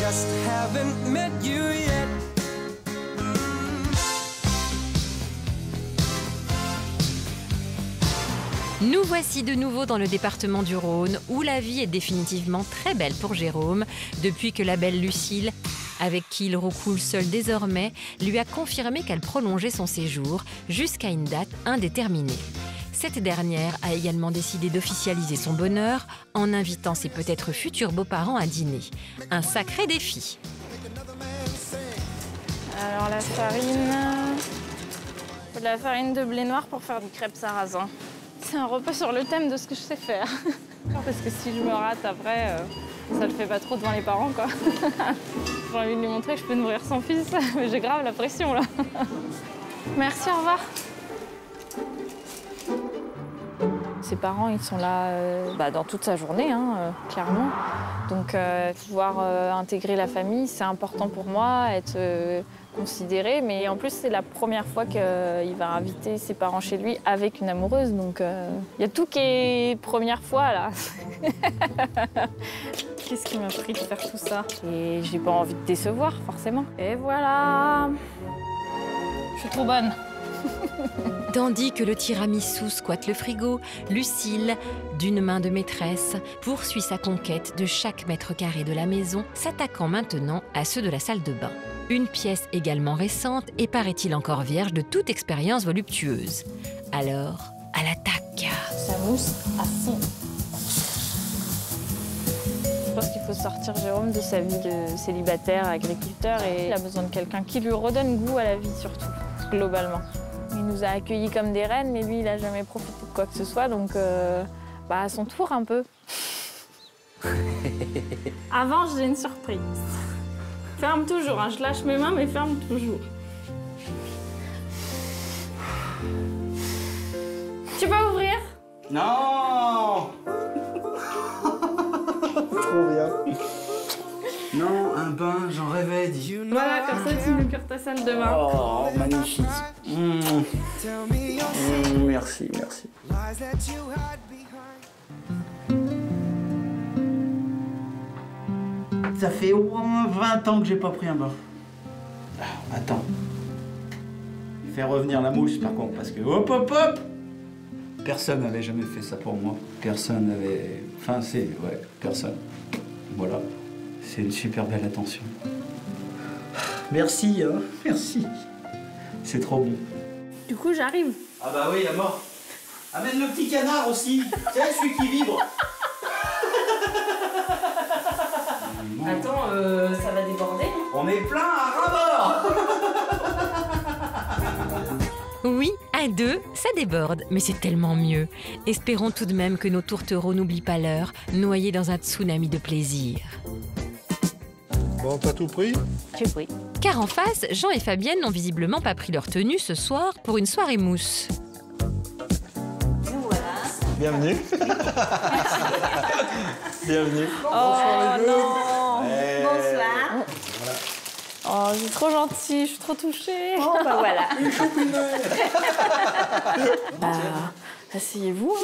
just haven't met you yet. Nous voici de nouveau dans le département du Rhône, où la vie est définitivement très belle pour Jérôme, depuis que la belle Lucille, avec qui il recoule seul désormais, lui a confirmé qu'elle prolongeait son séjour jusqu'à une date indéterminée. Cette dernière a également décidé d'officialiser son bonheur en invitant ses peut-être futurs beaux-parents à dîner. Un sacré défi. Alors la farine... faut de la farine de blé noir pour faire du crêpe sarrasin. C'est un repas sur le thème de ce que je sais faire. Parce que si je me rate après, ça le fait pas trop devant les parents, quoi. J'ai envie de lui montrer que je peux nourrir son fils, mais j'ai grave la pression, là. Merci, au revoir. Ses parents, ils sont là dans toute sa journée, clairement. Donc, pouvoir intégrer la famille, c'est important pour moi, être considéré. Mais en plus, c'est la première fois qu'il va inviter ses parents chez lui avec une amoureuse. Donc, il y a tout qui est première fois, là. Qu'est-ce qui m'a pris de faire tout ça? Et j'ai pas envie de décevoir, forcément. Et voilà. Je suis trop bonne. Tandis que le tiramisu squatte le frigo, Lucille, d'une main de maîtresse, poursuit sa conquête de chaque mètre carré de la maison, s'attaquant maintenant à ceux de la salle de bain. Une pièce également récente et paraît-il encore vierge de toute expérience voluptueuse. Alors, à l'attaque. Ça mousse à fond. Je pense qu'il faut sortir Jérôme de sa vie de célibataire, agriculteur, et il a besoin de quelqu'un qui lui redonne goût à la vie, surtout, globalement. Il nous a accueillis comme des reines, mais lui, il n'a jamais profité de quoi que ce soit, donc à son tour, un peu. Avant, j'ai une surprise. Ferme toujours, je lâche mes mains, mais ferme toujours. Tu peux ouvrir? Non. Trop bien. Non, un bain, j'en rêvais, dis. Voilà, comme ça, tu me cures ta salle de bain. Oh, magnifique. Merci, merci. Ça fait au moins 20 ans que j'ai pas pris un bain. Ah, attends. Faire revenir la mousse, par contre, parce que hop, hop, hop. Personne n'avait jamais fait ça pour moi. Personne n'avait... Enfin, ouais, personne. Voilà. C'est une super belle attention. Merci, hein, merci. C'est trop bon. Du coup, j'arrive. Ah bah oui, à mort. Amène le petit canard aussi. Tiens, celui qui vibre. Attends, ça va déborder. On est plein à ras-bord. Oui, à deux, ça déborde, mais c'est tellement mieux. Espérons tout de même que nos tourtereaux n'oublient pas l'heure, noyés dans un tsunami de plaisir. Bon, t'as tout pris? J'ai pris. Car en face, Jean et Fabienne n'ont visiblement pas pris leur tenue ce soir pour une soirée mousse. Bienvenue. Bienvenue. Oh non. Bonsoir. Oh, c'est trop gentil, je suis trop touchée. Oh, bah voilà. Asseyez-vous.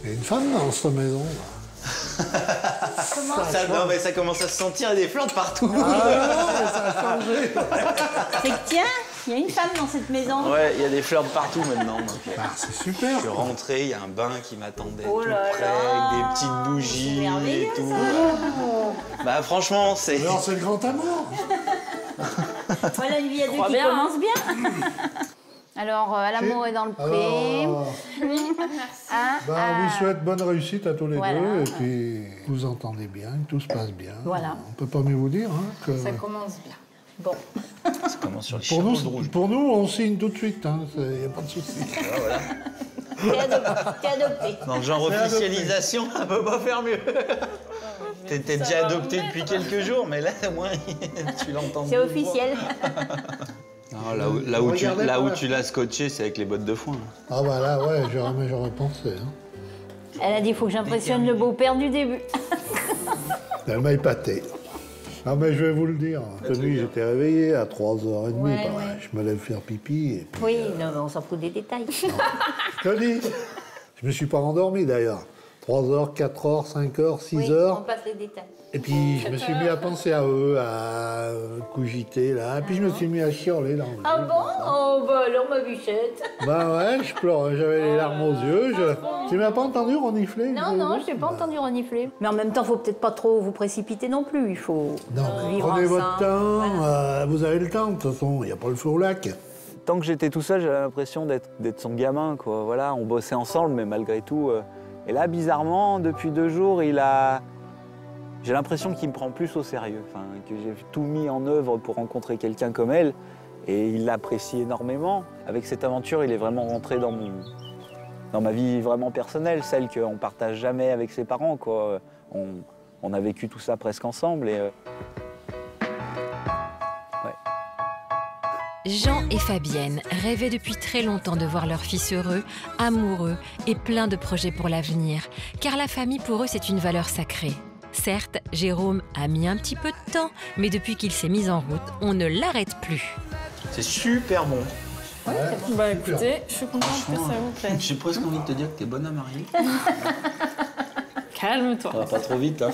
Il y a une femme dans cette maison. Non, mais ça commence à se sentir, il y a des fleurs de partout. Ah non, mais ça a changé. C'est que tiens, il y a une femme dans cette maison. Ouais, il y a des fleurs de partout maintenant. Donc, Ah, c'est super. je suis rentré, il y a un bain qui m'attendait Oh tout là près, là. avec des petites bougies C'est merveilleux, et tout. ça. Bah franchement, c'est... Alors, c'est le grand amour. Voilà une vie à deux Crois qui bien, commence bien. Alors, l'amour est dans le pré. Alors, Hein, on vous souhaite bonne réussite à tous les Voilà. deux. Et puis, vous entendez bien, que tout se passe bien. Voilà. On peut pas mieux vous dire. Hein, que... Ça commence bien. Bon. Ça commence sur les Pour chapeaux nous, de rouge. pour nous, on signe tout de suite. Il n'y a pas de souci. Voilà. T'es adopté. Dans le genre officialisation, on peut pas faire mieux. T'es déjà adopté depuis quelques jours, mais là, au moins, tu l'entends. C'est officiel. Non, là où tu l'as scotché, c'est avec les bottes de foin. Ah bah là, ouais, j'aurais pensé. Hein. Elle a dit, il faut que j'impressionne le beau-père du début. Elle m'a épaté. Ah mais je vais vous le dire. Cette nuit, j'étais réveillé à 3h30. Ouais, pareil. ouais. Je me lève faire pipi. Et puis, Oui, non, mais on s'en fout des détails. je te dis, je me suis pas endormi d'ailleurs. 3h, 4h, 5h, 6h. Oui, on passe les détails. Et puis, je me suis mis à penser à eux, à cogiter, là. Et puis, je me suis mis à chialer dans le Ah lit, bon? Oh, bah alors, ma bichette. Bah ouais, je pleurais, j'avais les larmes aux yeux. Tu m'as pas entendu renifler? Non, je n'ai pas entendu renifler. Mais en même temps, il ne faut peut-être pas trop vous précipiter non plus. Il faut Non, mais vivre prenez votre ensemble. temps, Voilà. vous avez le temps, de toute façon, il n'y a pas le feu au lac. Tant que j'étais tout seul, j'avais l'impression d'être son gamin, quoi. Voilà, on bossait ensemble, mais malgré tout. Et là, bizarrement, depuis 2 jours, j'ai l'impression qu'il me prend plus au sérieux, enfin, que j'ai tout mis en œuvre pour rencontrer quelqu'un comme elle, et il l'apprécie énormément. Avec cette aventure, il est vraiment rentré dans ma vie vraiment personnelle, celle qu'on ne partage jamais avec ses parents, quoi. On a vécu tout ça presque ensemble. Et, Jean et Fabienne rêvaient depuis très longtemps de voir leur fils heureux, amoureux et plein de projets pour l'avenir, car la famille pour eux c'est une valeur sacrée. Certes, Jérôme a mis un petit peu de temps, mais depuis qu'il s'est mis en route, on ne l'arrête plus. c'est super bon. Bah écoutez, je suis contente que ça vous plaise. J'ai presque envie de te dire que t'es bonne à marier. Calme-toi. Ça va pas trop vite, hein.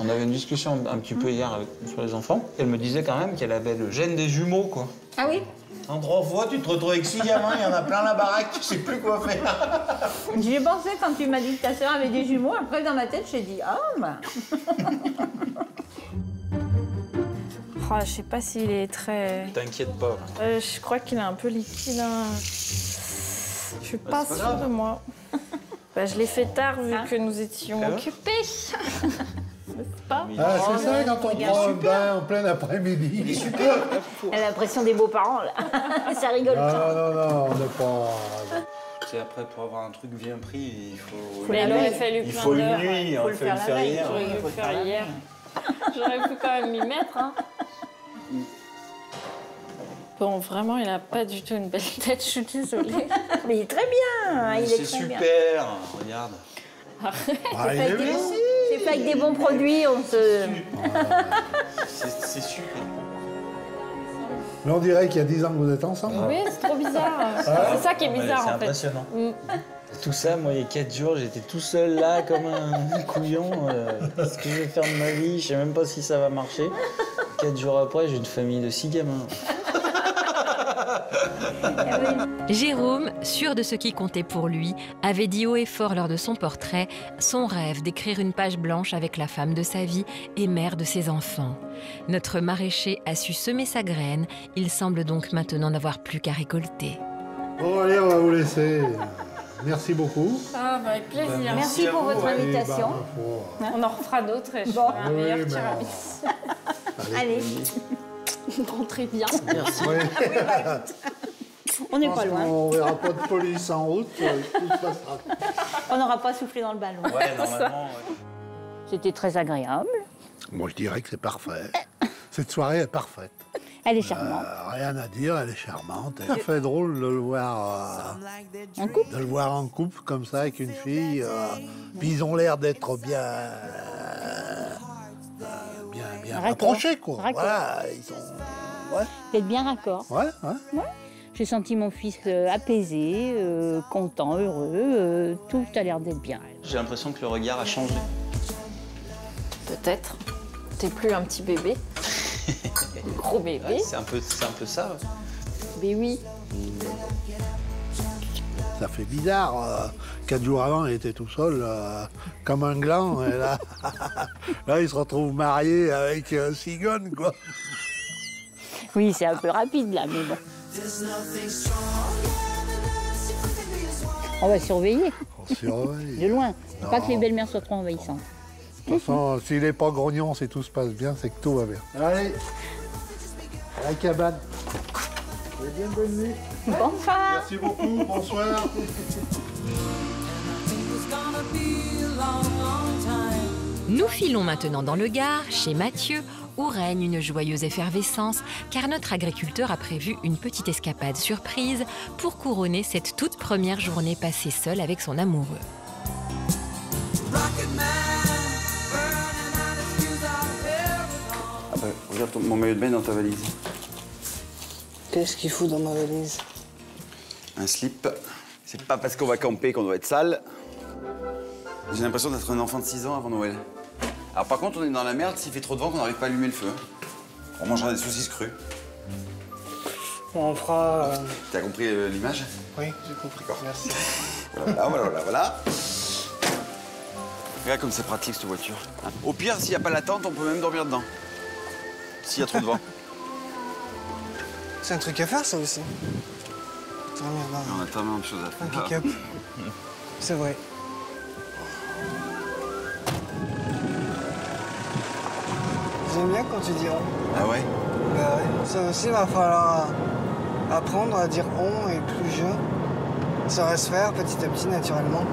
On avait une discussion un petit peu hier sur les enfants. Elle me disait quand même qu'elle avait le gène des jumeaux, quoi. Ah oui? En 3 fois, tu te retrouves avec 6 gamins, il y en a plein la baraque, tu sais plus quoi faire. J'y ai pensé quand tu m'as dit que ta sœur avait des jumeaux. Après, dans ma tête, j'ai dit, ah, bah. Oh, je sais pas s'il est très... T'inquiète pas. je crois qu'il est un peu liquide. Hein. Je suis pas c'est pas sûre grave. de moi. Bah, je l'ai fait tard vu que nous étions Ah ouais occupés. Pas. Ah, c'est ça, quand on prend un bain en plein après-midi. Il est super. Elle a l'impression des beaux-parents, là. Ça rigole pas. Non, on n'est pas... C'est après, pour avoir un truc bien pris, il faut... Mais alors, il a fallu Il plein faut une d'heures. nuit, Faut on le fait faire le la faire veille, hier. J'aurais dû le faire hier. J'aurais pu quand même m'y mettre. Hein. Bon, vraiment, il a pas du tout une belle tête, je suis désolée. Mais il est très bien. Il est C'est très bien. super, regarde. Ah, il Fait est avec des bien. bons- C'est fait avec des bons produits, on se... C'est super. Mais on dirait qu'il y a 10 ans que vous êtes ensemble. Oui, c'est trop bizarre. C'est ça qui est bizarre, C'est en fait. impressionnant. Mm. Tout ça, moi, il y a 4 jours, j'étais tout seul là, comme un couillon. Qu'est-ce que je vais faire de ma vie? Je sais même pas si ça va marcher. 4 jours après, j'ai une famille de 6 gamins. Jérôme, sûr de ce qui comptait pour lui, avait dit haut et fort lors de son portrait son rêve d'écrire une page blanche avec la femme de sa vie et mère de ses enfants. Notre maraîcher a su semer sa graine, il semble donc maintenant n'avoir plus qu'à récolter. Bon, allez, on va vous laisser. Merci beaucoup. Ah, bah, avec plaisir. Merci pour votre invitation. On en refera d'autres et je Bon. ferai un meilleur Oui, mais tiramisu. Allez, Rentrez bien. Oui. on n'est pas loin. On verra pas de police en route, tout se passera. On n'aura pas soufflé dans le ballon. Ouais, normalement. Ouais. C'était très agréable. Moi, je dirais que c'est parfait. Cette soirée est parfaite. Elle est charmante. Rien à dire, elle est charmante. Ça fait drôle de le voir, En couple? de le voir en couple comme ça avec une fille. Puis ils ont l'air d'être bien Raccord. rapprochés, quoi. Raccord. Voilà, ils sont. Ouais, Vous êtes bien raccord. ouais. J'ai senti mon fils apaisé, content, heureux. Tout a l'air d'être bien. J'ai l'impression que le regard a changé. Peut-être. T'es plus un petit bébé. Gros bébé. Ouais, c'est un peu ça. Ouais. Mais oui. Ça fait bizarre. 4 jours avant, il était tout seul, comme un gland. Et là, là, il se retrouve marié avec Sigone, quoi. Oui, c'est un peu rapide là, mais bon. On va surveiller On surveille. de loin. Faut pas Non. que les belles-mères soient trop envahissantes. De toute façon, s'il n'est pas grognon, si tout se passe bien, c'est que tout va bien. Allez, à la cabane. Et bien bonne nuit. Bonsoir. Merci beaucoup, bonsoir. Nous filons maintenant dans le Gard, chez Mathieu, où règne une joyeuse effervescence, car notre agriculteur a prévu une petite escapade surprise pour couronner cette toute première journée passée seule avec son amoureux. Regarde mon maillot de bain dans ta valise. Qu'est-ce qu'il fout dans ma valise? Un slip, C'est pas parce qu'on va camper qu'on doit être sale. J'ai l'impression d'être un enfant de 6 ans avant Noël. Alors par contre, on est dans la merde s'il fait trop de vent qu'on n'arrive pas à allumer le feu. On mangera des saucisses crues. On fera... T'as compris l'image? Oui, j'ai compris. Merci. Voilà. Regarde comme c'est pratique cette voiture. Au pire, s'il n'y a pas la tente, on peut même dormir dedans. S'il y a trop de vent. C'est un truc à faire, ça aussi. On a tellement de choses à faire. Un pick-up. C'est vrai. J'aime bien quand tu dis on. Ah ouais? Bah ouais. Ça aussi, il va falloir apprendre à dire on et plus je. Ça va se faire petit à petit, naturellement.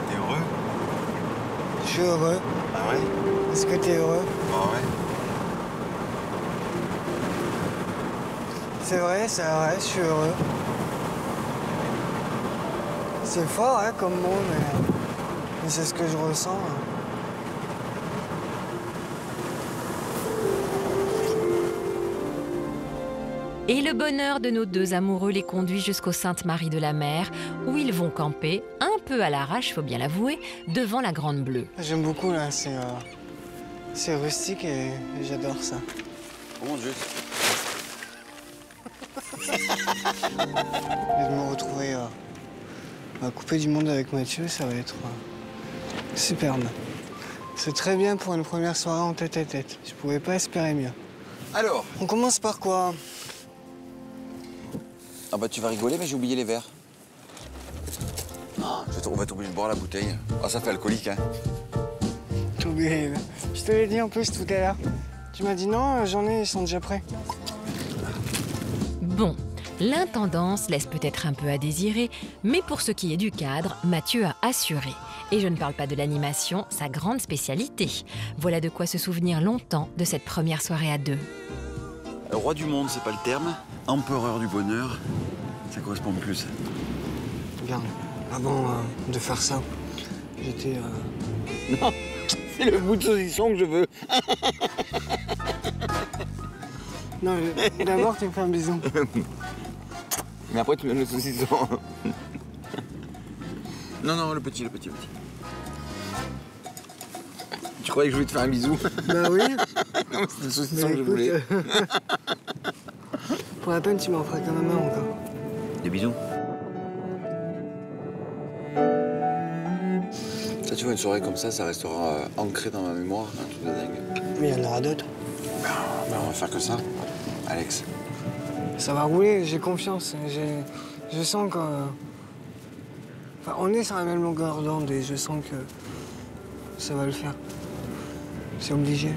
T'es heureux? Je suis heureux. Ah ouais? Est-ce que t'es heureux? Ah ouais. C'est vrai, je suis heureux. C'est fort, hein, comme mot, mais c'est ce que je ressens. Et le bonheur de nos deux amoureux les conduit jusqu'au Sainte-Marie de la Mer, où ils vont camper, un peu à l'arrache, faut bien l'avouer, devant la Grande Bleue. J'aime beaucoup, là, c'est rustique et j'adore ça. Oh mon Dieu. Et de me retrouver coupé du monde avec Mathieu, ça va être superbe. C'est très bien pour une première soirée en tête-à-tête. Je pouvais pas espérer mieux. Alors? On commence par quoi? Ah bah tu vas rigoler, mais j'ai oublié les verres. On va être obligé de boire la bouteille. Ah, ça fait alcoolique, hein. T'as oublié. Je te l'ai dit en plus tout à l'heure. Tu m'as dit non, j'en ai, ils sont déjà prêts. Bon, l'intendance laisse peut-être un peu à désirer, mais pour ce qui est du cadre, Mathieu a assuré. Et je ne parle pas de l'animation, sa grande spécialité. Voilà de quoi se souvenir longtemps de cette première soirée à deux. Roi du monde, c'est pas le terme. Empereur du bonheur, ça correspond plus. Regarde, avant de faire ça, j'étais... Non, c'est le bout de saucisson que je veux. Non, d'abord tu me fais un bisou. Mais après tu me donnes le saucisson. Non, le petit. Tu croyais que je voulais te faire un bisou? Bah oui. Non, c'est le saucisson que je voulais. Pour la peine, tu m'en feras quand même un encore. Des bisous. Ça, tu vois, une soirée comme ça restera ancré dans ma mémoire, un truc de dingue. Mais il y en aura d'autres. Ben, on va faire que ça, Alex. Ça va rouler, j'ai confiance. Je sens que... Enfin, on est sur la même longueur d'onde et je sens que ça va le faire. C'est obligé.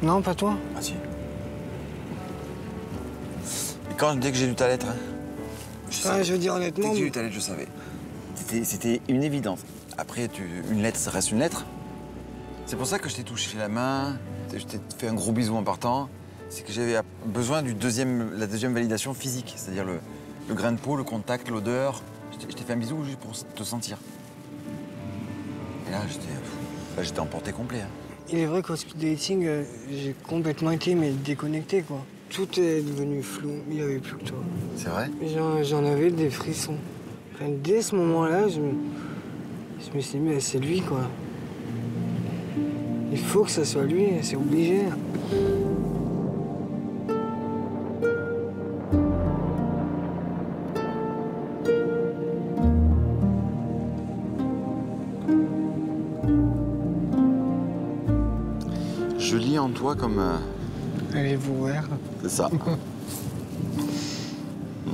Non, pas toi? Ah si. Et dès que j'ai lu ta lettre, hein, je veux dire honnêtement... Dès que j'ai lu ta lettre, je savais. C'était une évidence. Après, une lettre, ça reste une lettre. C'est pour ça que je t'ai touché la main, je t'ai fait un gros bisou en partant. C'est que j'avais besoin la deuxième validation physique, c'est-à-dire le grain de peau, le contact, l'odeur. Je t'ai fait un bisou juste pour te sentir. Et là, j'étais emporté complet. Hein. Il est vrai qu'au speed dating, j'ai complètement été déconnecté, quoi. Tout est devenu flou, il n'y avait plus que toi. C'est vrai? J'en avais des frissons. Enfin, dès ce moment-là, je me suis dit, mais c'est lui, quoi. Il faut que ça soit lui, c'est obligé. Je lis en toi comme... Allez-vous voir. C'est ça.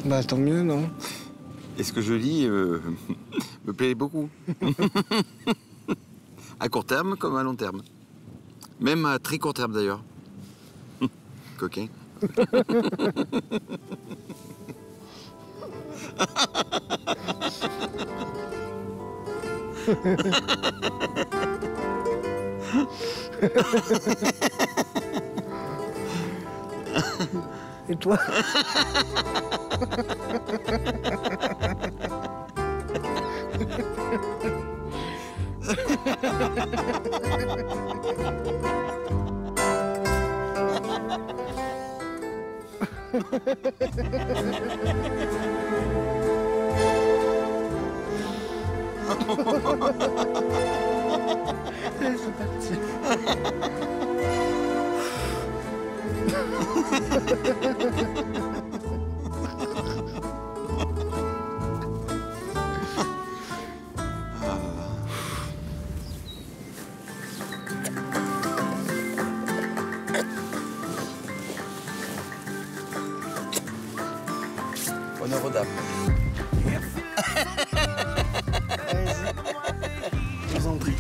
Bah tant mieux, non? Et ce que je lis me plaît beaucoup. À court terme comme à long terme. Même à très court terme d'ailleurs. Coquin. Et toi? Allez, c'est parti. Honneur aux dames. Je vous en prie.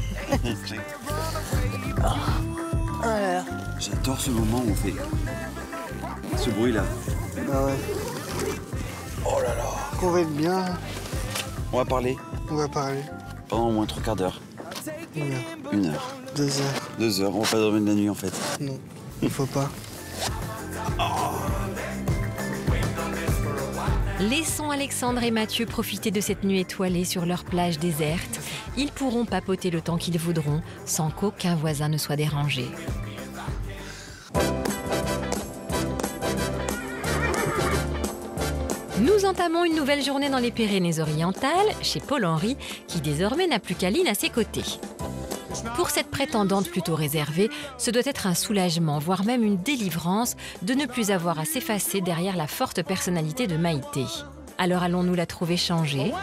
Voilà. J'adore ce moment où on fait ce bruit-là. Bah ouais. Oh là là. Qu'on va être bien. On va parler On va parler. pendant au moins 3/4 d'heure. 1 heure. 1 heure. 2 heures. 2 heures. On va pas dormir de la nuit en fait. Non. Il faut pas. Laissons Alexandre et Mathieu profiter de cette nuit étoilée sur leur plage déserte. Ils pourront papoter le temps qu'ils voudront, sans qu'aucun voisin ne soit dérangé. Nous entamons une nouvelle journée dans les Pyrénées-Orientales, chez Paul-Henri, qui désormais n'a plus qu'Aline à ses côtés. Pour cette prétendante plutôt réservée, ce doit être un soulagement, voire même une délivrance, de ne plus avoir à s'effacer derrière la forte personnalité de Maïté. Alors allons-nous la trouver changée?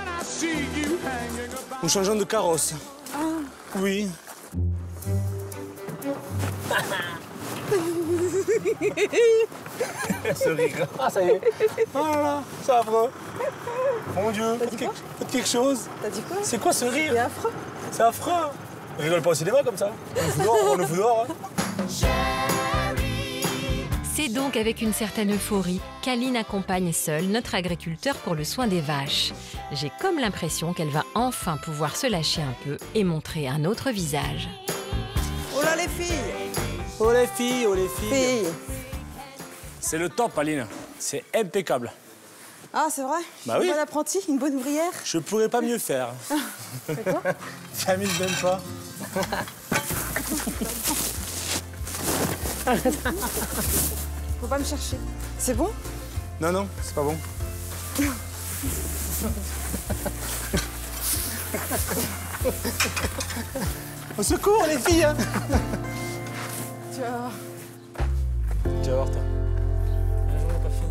Nous changeons de carrosse. Ah. Oui. Ce rire. Ah, ça y est. Oh là là, c'est affreux. Mon Dieu, faites quelque chose. T'as dit quoi? C'est quoi ce rire? C'est affreux. C'est affreux. On rigole pas au cinéma comme ça. On nous fout dehors. Hein. C'est donc avec une certaine euphorie qu'Aline accompagne seule notre agriculteur pour le soin des vaches. J'ai comme l'impression qu'elle va enfin pouvoir se lâcher un peu et montrer un autre visage. Oh là les filles! Oh les filles, oh les filles. Filles! C'est le top, Aline. C'est impeccable. Ah, c'est vrai? Bah oui. Une bonne apprentie, une bonne ouvrière. Je pourrais pas mieux faire. C'est quoi? Camille n'aime pas. Faut pas me chercher. C'est bon? Non, non, c'est pas bon. Au secours, les filles hein. Tu vas voir. Tu vas voir, toi.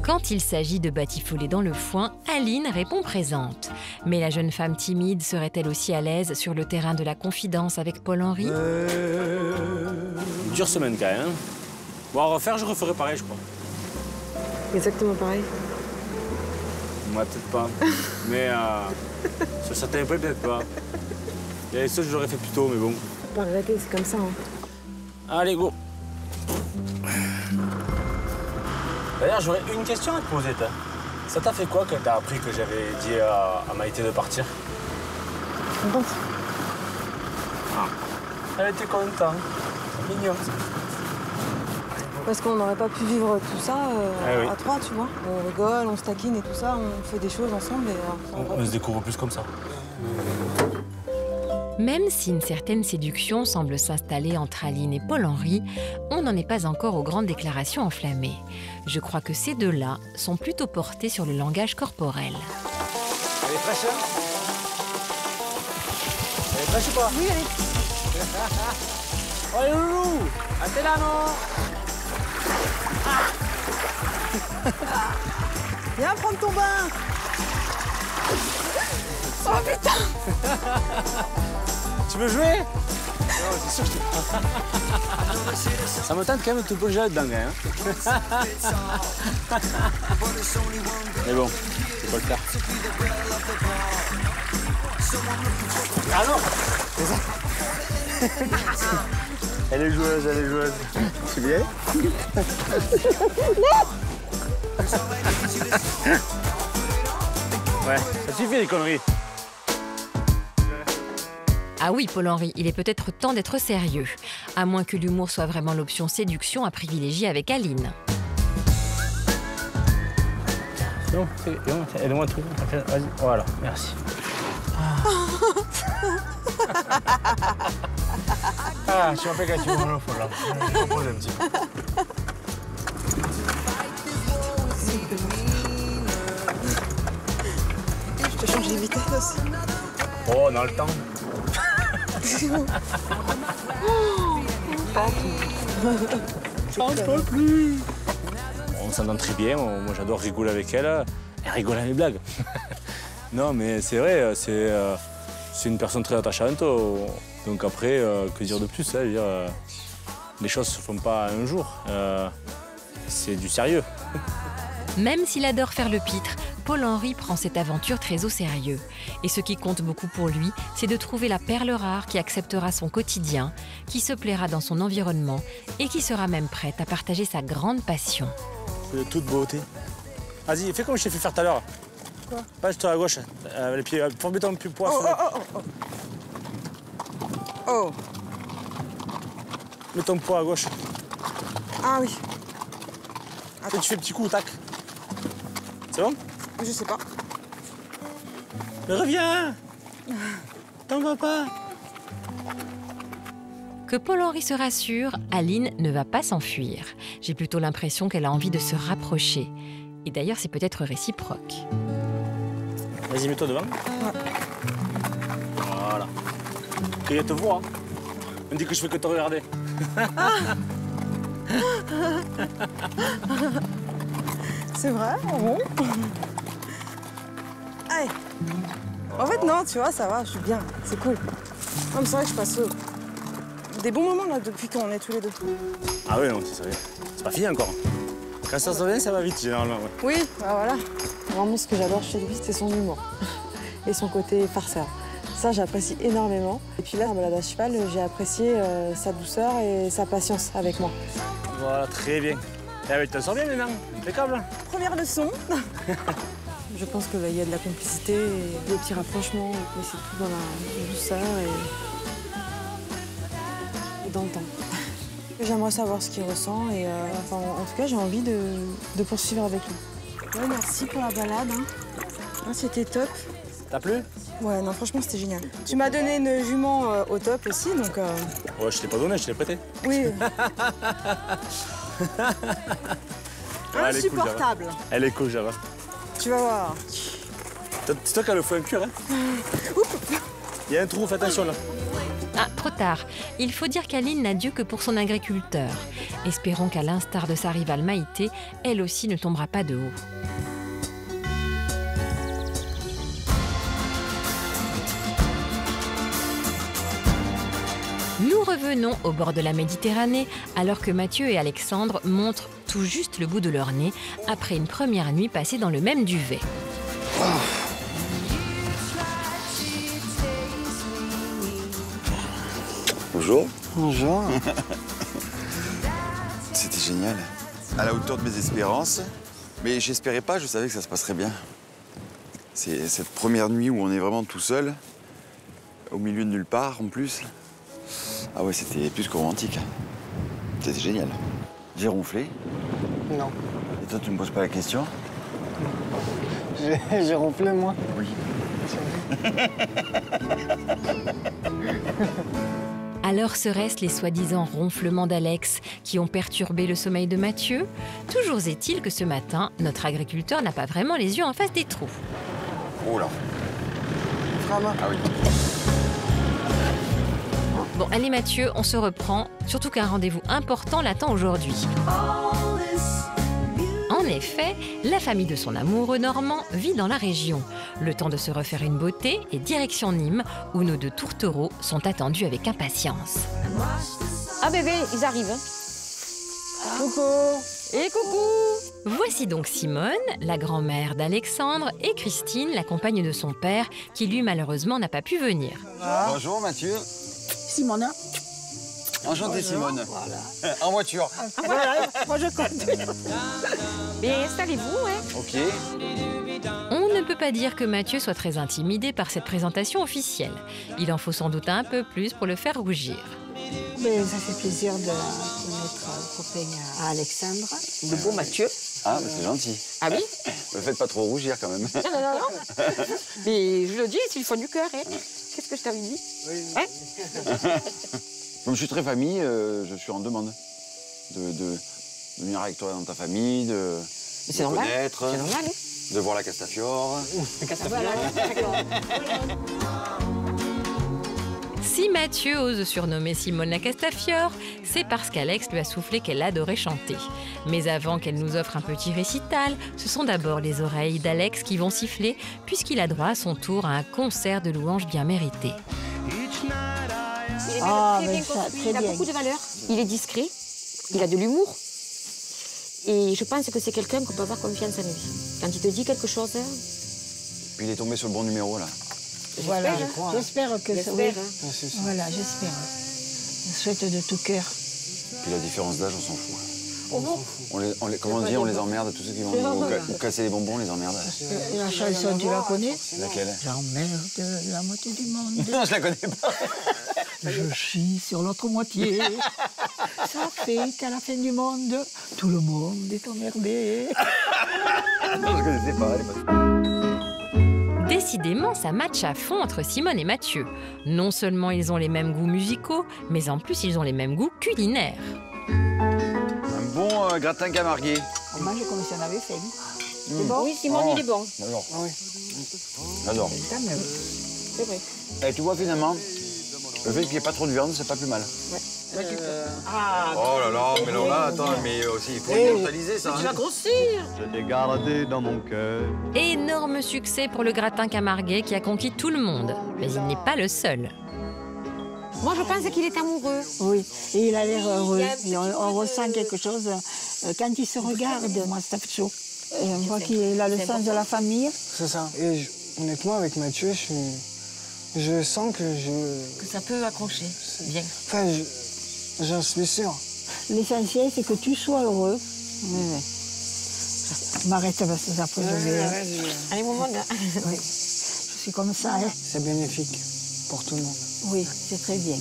Quand il s'agit de batifoler dans le foin, Aline répond présente. Mais la jeune femme timide serait-elle aussi à l'aise sur le terrain de la confidence avec Paul-Henri? Dure semaine quand même. Hein. Bon, à refaire, je referai pareil, je crois. Exactement pareil. Moi, peut-être pas. Mais sur certains points, peut-être pas. Il y a des choses que j'aurais fait plus tôt, mais bon. Faut pas regretter, c'est comme ça. Hein. Allez, go. D'ailleurs, j'aurais une question à te poser, toi. Ça t'a fait quoi quand t'as appris que j'avais dit à Maïté de partir? Contente. Ah. Elle était contente. Mignonne. Parce qu'on n'aurait pas pu vivre tout ça oui. à 3, tu vois. On rigole, on se taquine et tout ça, on fait des choses ensemble et... On se découvre plus comme ça. Même si une certaine séduction semble s'installer entre Aline et Paul-Henri, on n'en est pas encore aux grandes déclarations enflammées. Je crois que ces deux-là sont plutôt portés sur le langage corporel. Elle est fraîche, hein? Elle est fraîche ou pas? Oui, allez. Oh, les loulous! À t'es là, non? Viens prendre ton bain. Oh putain. Tu veux jouer? Non, c'est sûr que je te... Ça me tente quand même de te plonger là-dedans, quand même. Mais bon, c'est pas le faire. Ah non! C'est ça. Elle est joueuse, elle est joueuse. Tu veux y aller? Ouais, ça suffit les conneries. Ah oui, Paul-Henri, il est peut-être temps d'être sérieux. À moins que l'humour soit vraiment l'option séduction à privilégier avec Aline. Non, aide-moi un truc. Vas-y, voilà, merci. Ah, je m'appelle quand tu veux mon enfant là. Je vais reposer un petit peu. Je te change les vitesses aussi. Oh, dans le temps. J'en peux plus. On s'entend très bien, moi j'adore rigoler avec elle. Elle rigole à mes blagues. Non, mais c'est vrai, c'est une personne très attachante. Donc après, que dire de plus, hein, je veux dire, les choses ne se font pas un jour. C'est du sérieux. Même s'il adore faire le pitre, Paul-Henri prend cette aventure très au sérieux. Et ce qui compte beaucoup pour lui, c'est de trouver la perle rare qui acceptera son quotidien, qui se plaira dans son environnement et qui sera même prête à partager sa grande passion. De toute beauté. Vas-y, fais comme je t'ai fait faire tout à l'heure. Quoi? Passe-toi à gauche, les pieds, pour mettre ton poids. Oh. Mets ton poids à gauche. Ah oui. Et tu fais petit coup, tac. C'est bon? Je sais pas. Mais reviens! T'en vas pas? Que Paul-Henri se rassure, Aline ne va pas s'enfuir. J'ai plutôt l'impression qu'elle a envie de se rapprocher. Et d'ailleurs, c'est peut-être réciproque. Vas-y, mets-toi devant. Ouais. Voilà. Et elle te voit. Hein. On dit que je fais que te regarder. C'est vrai? Bon. Allez. En fait, non, tu vois, ça va, je suis bien. C'est cool. Non, mais c'est vrai que je passe des bons moments là depuis qu'on est tous les deux. Ah oui, non, c'est pas fini encore. Quand ça se vient, ça va vite, généralement. Ouais. Oui, bah voilà. Vraiment, ce que j'adore chez lui, c'est son humour et son côté farceur. Ça, j'apprécie énormément. Et puis là, en balade à cheval, j'ai apprécié sa douceur et sa patience avec moi. Voilà, très bien. Et avec, tu t'en sors bien maintenant, impeccable. Première leçon. Je pense qu'il y a de la complicité et des petits rapprochements, mais c'est tout dans la douceur et dans le temps. J'aimerais savoir ce qu'il ressent et enfin, en tout cas, j'ai envie de poursuivre avec lui. Ouais, merci pour la balade. Hein. C'était top. T'as plu? Ouais, non, franchement, c'était génial. Tu m'as donné une jument au top aussi, donc... Ouais, je t'ai pas donné, je te l'ai prêté. Oui. Ouais, Insupportable. Elle est cool, Java. Tu vas voir. C'est toi qui as le fouet un cul, hein? Il y a un trou, fais attention là. Ah, trop tard. Il faut dire qu'Aline n'a Dieu que pour son agriculteur. Espérons qu'à l'instar de sa rivale Maïté, elle aussi ne tombera pas de haut. Nous revenons au bord de la Méditerranée alors que Mathieu et Alexandre montrent tout juste le bout de leur nez après une première nuit passée dans le même duvet. Bonjour. Bonjour. C'était génial. À la hauteur de mes espérances. Mais j'espérais pas, je savais que ça se passerait bien. C'est cette première nuit où on est vraiment tout seul, au milieu de nulle part en plus. Ah ouais, c'était plus que romantique. C'était génial. J'ai ronflé. Non. Et toi, tu me poses pas la question? J'ai ronflé, moi. Oui. Alors seraient-ce les soi-disant ronflements d'Alex qui ont perturbé le sommeil de Mathieu? Toujours est-il que ce matin, notre agriculteur n'a pas vraiment les yeux en face des trous. Oh là. Vraiment. Ah oui. Bon, allez Mathieu, on se reprend, surtout qu'un rendez-vous important l'attend aujourd'hui. En effet, la famille de son amoureux normand vit dans la région. Le temps de se refaire une beauté et direction Nîmes, où nos deux tourtereaux sont attendus avec impatience. Ah bébé, ils arrivent. Coucou. Et coucou. Voici donc Simone, la grand-mère d'Alexandre, et Christine, la compagne de son père, qui lui malheureusement n'a pas pu venir. Bonjour Mathieu. Simona. Enchanté Simone. Voilà. En voiture. Voilà, moi je conduis. Bien, installez-vous, hein. Ok. On ne peut pas dire que Mathieu soit très intimidé par cette présentation officielle. Il en faut sans doute un peu plus pour le faire rougir. Mais ça fait plaisir de notre copain à Alexandre. Le beau Mathieu. Ah, bah, c'est gentil. Ah oui? Me faites pas trop rougir quand même. Non. Mais je le dis, c'est le fond du cœur, hein. Qu'est-ce que je t'avais dit? Oui. Hein? Comme je suis très famille, je suis en demande de venir avec toi dans ta famille, de c'est normal. connaître. C'est normal, hein. de voir la Castafiore. Si Mathieu ose surnommer Simone la Castafiore, c'est parce qu'Alex lui a soufflé qu'elle adorait chanter. Mais avant qu'elle nous offre un petit récital, ce sont d'abord les oreilles d'Alex qui vont siffler, puisqu'il a droit à son tour à un concert de louanges bien mérité. Ah, mais ça, très il a bien. beaucoup de valeur, il est discret, il a de l'humour. Et je pense que c'est quelqu'un qu'on peut avoir confiance en lui. Quand il te dit quelque chose... Puis il est tombé sur le bon numéro, là. Voilà, j'espère que ça. Oui. Ah, c'est ça. Voilà, j'espère. Je souhaite de tout cœur. Puis la différence d'âge, on s'en fout. Comment on dit, on les emmerde, tous ceux qui vont nous casser les bonbons, on les emmerde. La chanson, tu la connais? Laquelle? J'emmerde la moitié du monde. Non, je la connais pas. Je chie sur l'autre moitié. Ça fait qu'à la fin du monde, tout le monde est emmerdé. Non, je connaissais pas, elle est pas... Décidément, ça match à fond entre Simone et Mathieu. Non seulement ils ont les mêmes goûts musicaux, mais en plus ils ont les mêmes goûts culinaires. Un bon gratin camarguais. On mange comme si on avait faim. C'est bon? Oui, Simone, il est bon. J'adore. Ah oui. J'adore. C'est vrai. Et tu vois, finalement, le fait qu'il n'y ait pas trop de viande, c'est pas plus mal. Oh là là, mais alors là, attends, mais aussi, il faut immortaliser ça. Tu vas grossir. Je t'ai gardé dans mon cœur. Énorme succès pour le gratin camarguais qui a conquis tout le monde. Mais il n'est pas le seul. Moi, je pense qu'il est amoureux. Oui, et il a l'air heureux. Et on ressent quelque chose quand il se regarde, moi, ça fait chaud. Et on voit qu'il a le sens de la famille. C'est ça. Et honnêtement, avec Mathieu, je sens que Que ça peut accrocher. Bien. Enfin, j'en suis sûr. L'essentiel, c'est que tu sois heureux. Oui. M'arrête parce que après je vais... Allez, mon monde. Oui. Je suis comme ça. Hein. C'est bénéfique pour tout le monde. Oui, c'est très bien.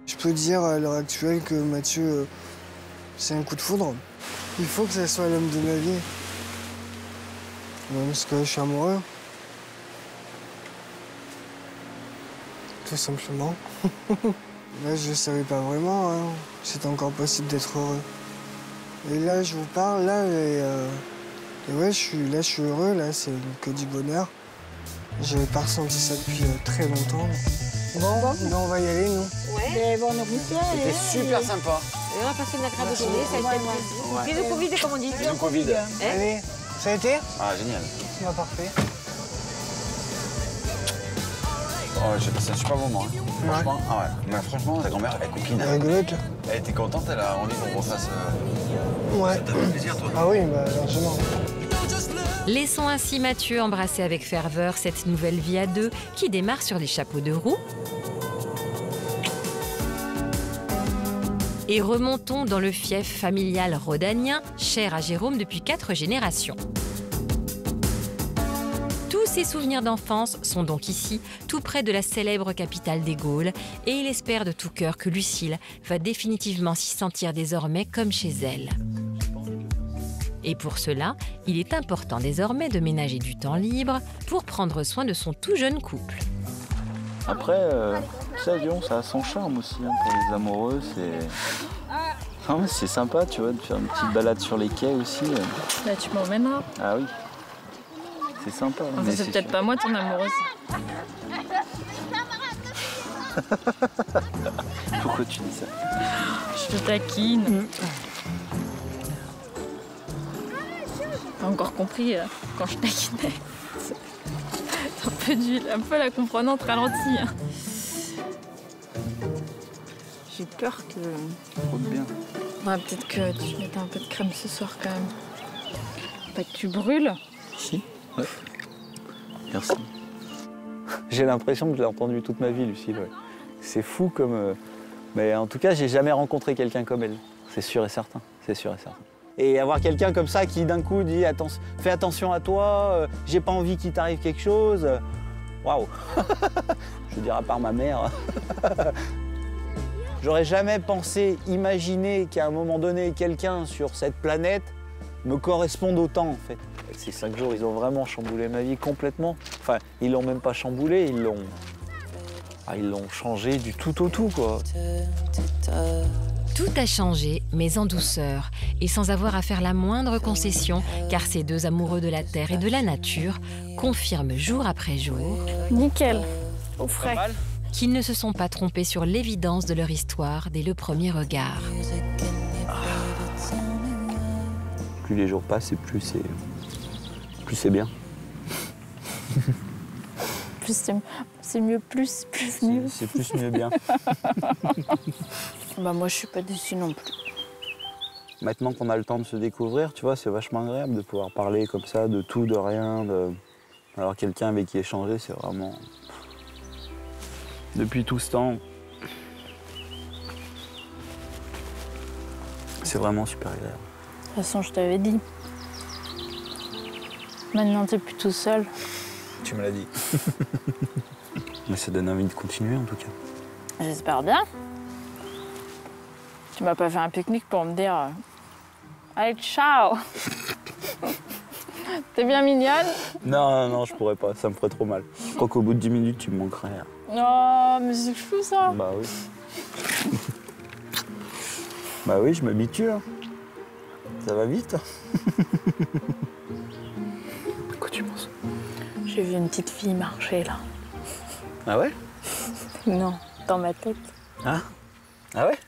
Je peux dire à l'heure actuelle que Mathieu, c'est un coup de foudre. Il faut que ça soit l'homme de ma vie. Parce que je suis amoureux. Tout simplement. Là, je ne savais pas vraiment. Hein. C'était encore possible d'être heureux. Et là, je vous parle, là, et ouais, je suis heureux, là, c'est que du bonheur. Je n'avais pas ressenti ça depuis très longtemps. Bon, on va y aller, nous. Ouais. Bon, C'était super sympa. Et on a passé une agréable journée, ça a été un plaisir. Bisous Covid, comme on dit. Bisous Covid. Allez, ça a été? Ah, génial. C'est parfait. Oh, j'ai passé un super moment. Hein. Franchement, ah ouais. Mais franchement, ta grand-mère, elle copine. Elle rigolote. Elle était contente, elle a envie qu'on refasse. Ouais. Ça t'a fait plaisir, toi? Ah oui, bah, largement. Laissons ainsi Mathieu embrasser avec ferveur cette nouvelle vie à deux qui démarre sur les chapeaux de roue. Et remontons dans le fief familial rhodanien, cher à Jérôme depuis 4 générations. Tous ses souvenirs d'enfance sont donc ici, tout près de la célèbre capitale des Gaules, et il espère de tout cœur que Lucille va définitivement s'y sentir désormais comme chez elle. Et pour cela, il est important désormais de ménager du temps libre pour prendre soin de son tout jeune couple. Après, ça, Lyon, ça a son charme aussi hein, pour les amoureux. C'est sympa, tu vois, de faire une petite balade sur les quais aussi. Là, tu m'emmèneras. Ah oui, c'est sympa. Enfin, mais c'est peut-être sûr. pas moi ton amoureuse. Pourquoi tu dis ça? Je te taquine. T'as encore compris quand je taquinais. Un peu la comprenante ralentie. Hein. J'ai peur que... Trop de bien. Ouais, peut-être que tu mettes un peu de crème ce soir quand même. Pas que tu brûles. Si, ouais. Merci. J'ai l'impression que je l'ai entendu toute ma vie, Lucille. Ouais. C'est fou comme... Mais en tout cas, j'ai jamais rencontré quelqu'un comme elle. C'est sûr et certain. C'est sûr et certain. Et avoir quelqu'un comme ça qui d'un coup dit fais attention à toi, j'ai pas envie qu'il t'arrive quelque chose. Waouh. Je veux dire, à part ma mère. J'aurais jamais pensé, imaginer qu'à un moment donné, quelqu'un sur cette planète me corresponde autant en fait. Ces 5 jours, ils ont vraiment chamboulé ma vie complètement. Enfin, ils l'ont même pas chamboulé, ils l'ont changé du tout au tout quoi. Tout a changé, mais en douceur, et sans avoir à faire la moindre concession, car ces deux amoureux de la terre et de la nature confirment jour après jour Nickel, au frais. qu'ils ne se sont pas trompés sur l'évidence de leur histoire dès le premier regard. Plus les jours passent et plus c'est bien. Plus c'est mieux, plus mieux. C'est plus mieux bien. Bah moi je suis pas déçue non plus. Maintenant qu'on a le temps de se découvrir, tu vois, c'est vachement agréable de pouvoir parler comme ça, de tout, de rien. Alors quelqu'un avec qui échanger, c'est vraiment... Depuis tout ce temps, c'est vraiment super agréable. De toute façon, je t'avais dit. Maintenant, t'es plus tout seul. Tu me l'as dit. Mais ça donne envie de continuer en tout cas. J'espère bien. Tu m'as pas fait un pique-nique pour me dire allez, ciao. T'es bien mignonne? Non, je pourrais pas, ça me ferait trop mal. Je crois qu'au bout de 10 minutes, tu me manquerais. Non, mais c'est fou ça. Bah oui. Bah oui, je m'habitue. Hein. Ça va vite. Quoi tu penses? J'ai vu une petite fille marcher là. Ah ouais? Non, dans ma tête. Ah? Ah ouais?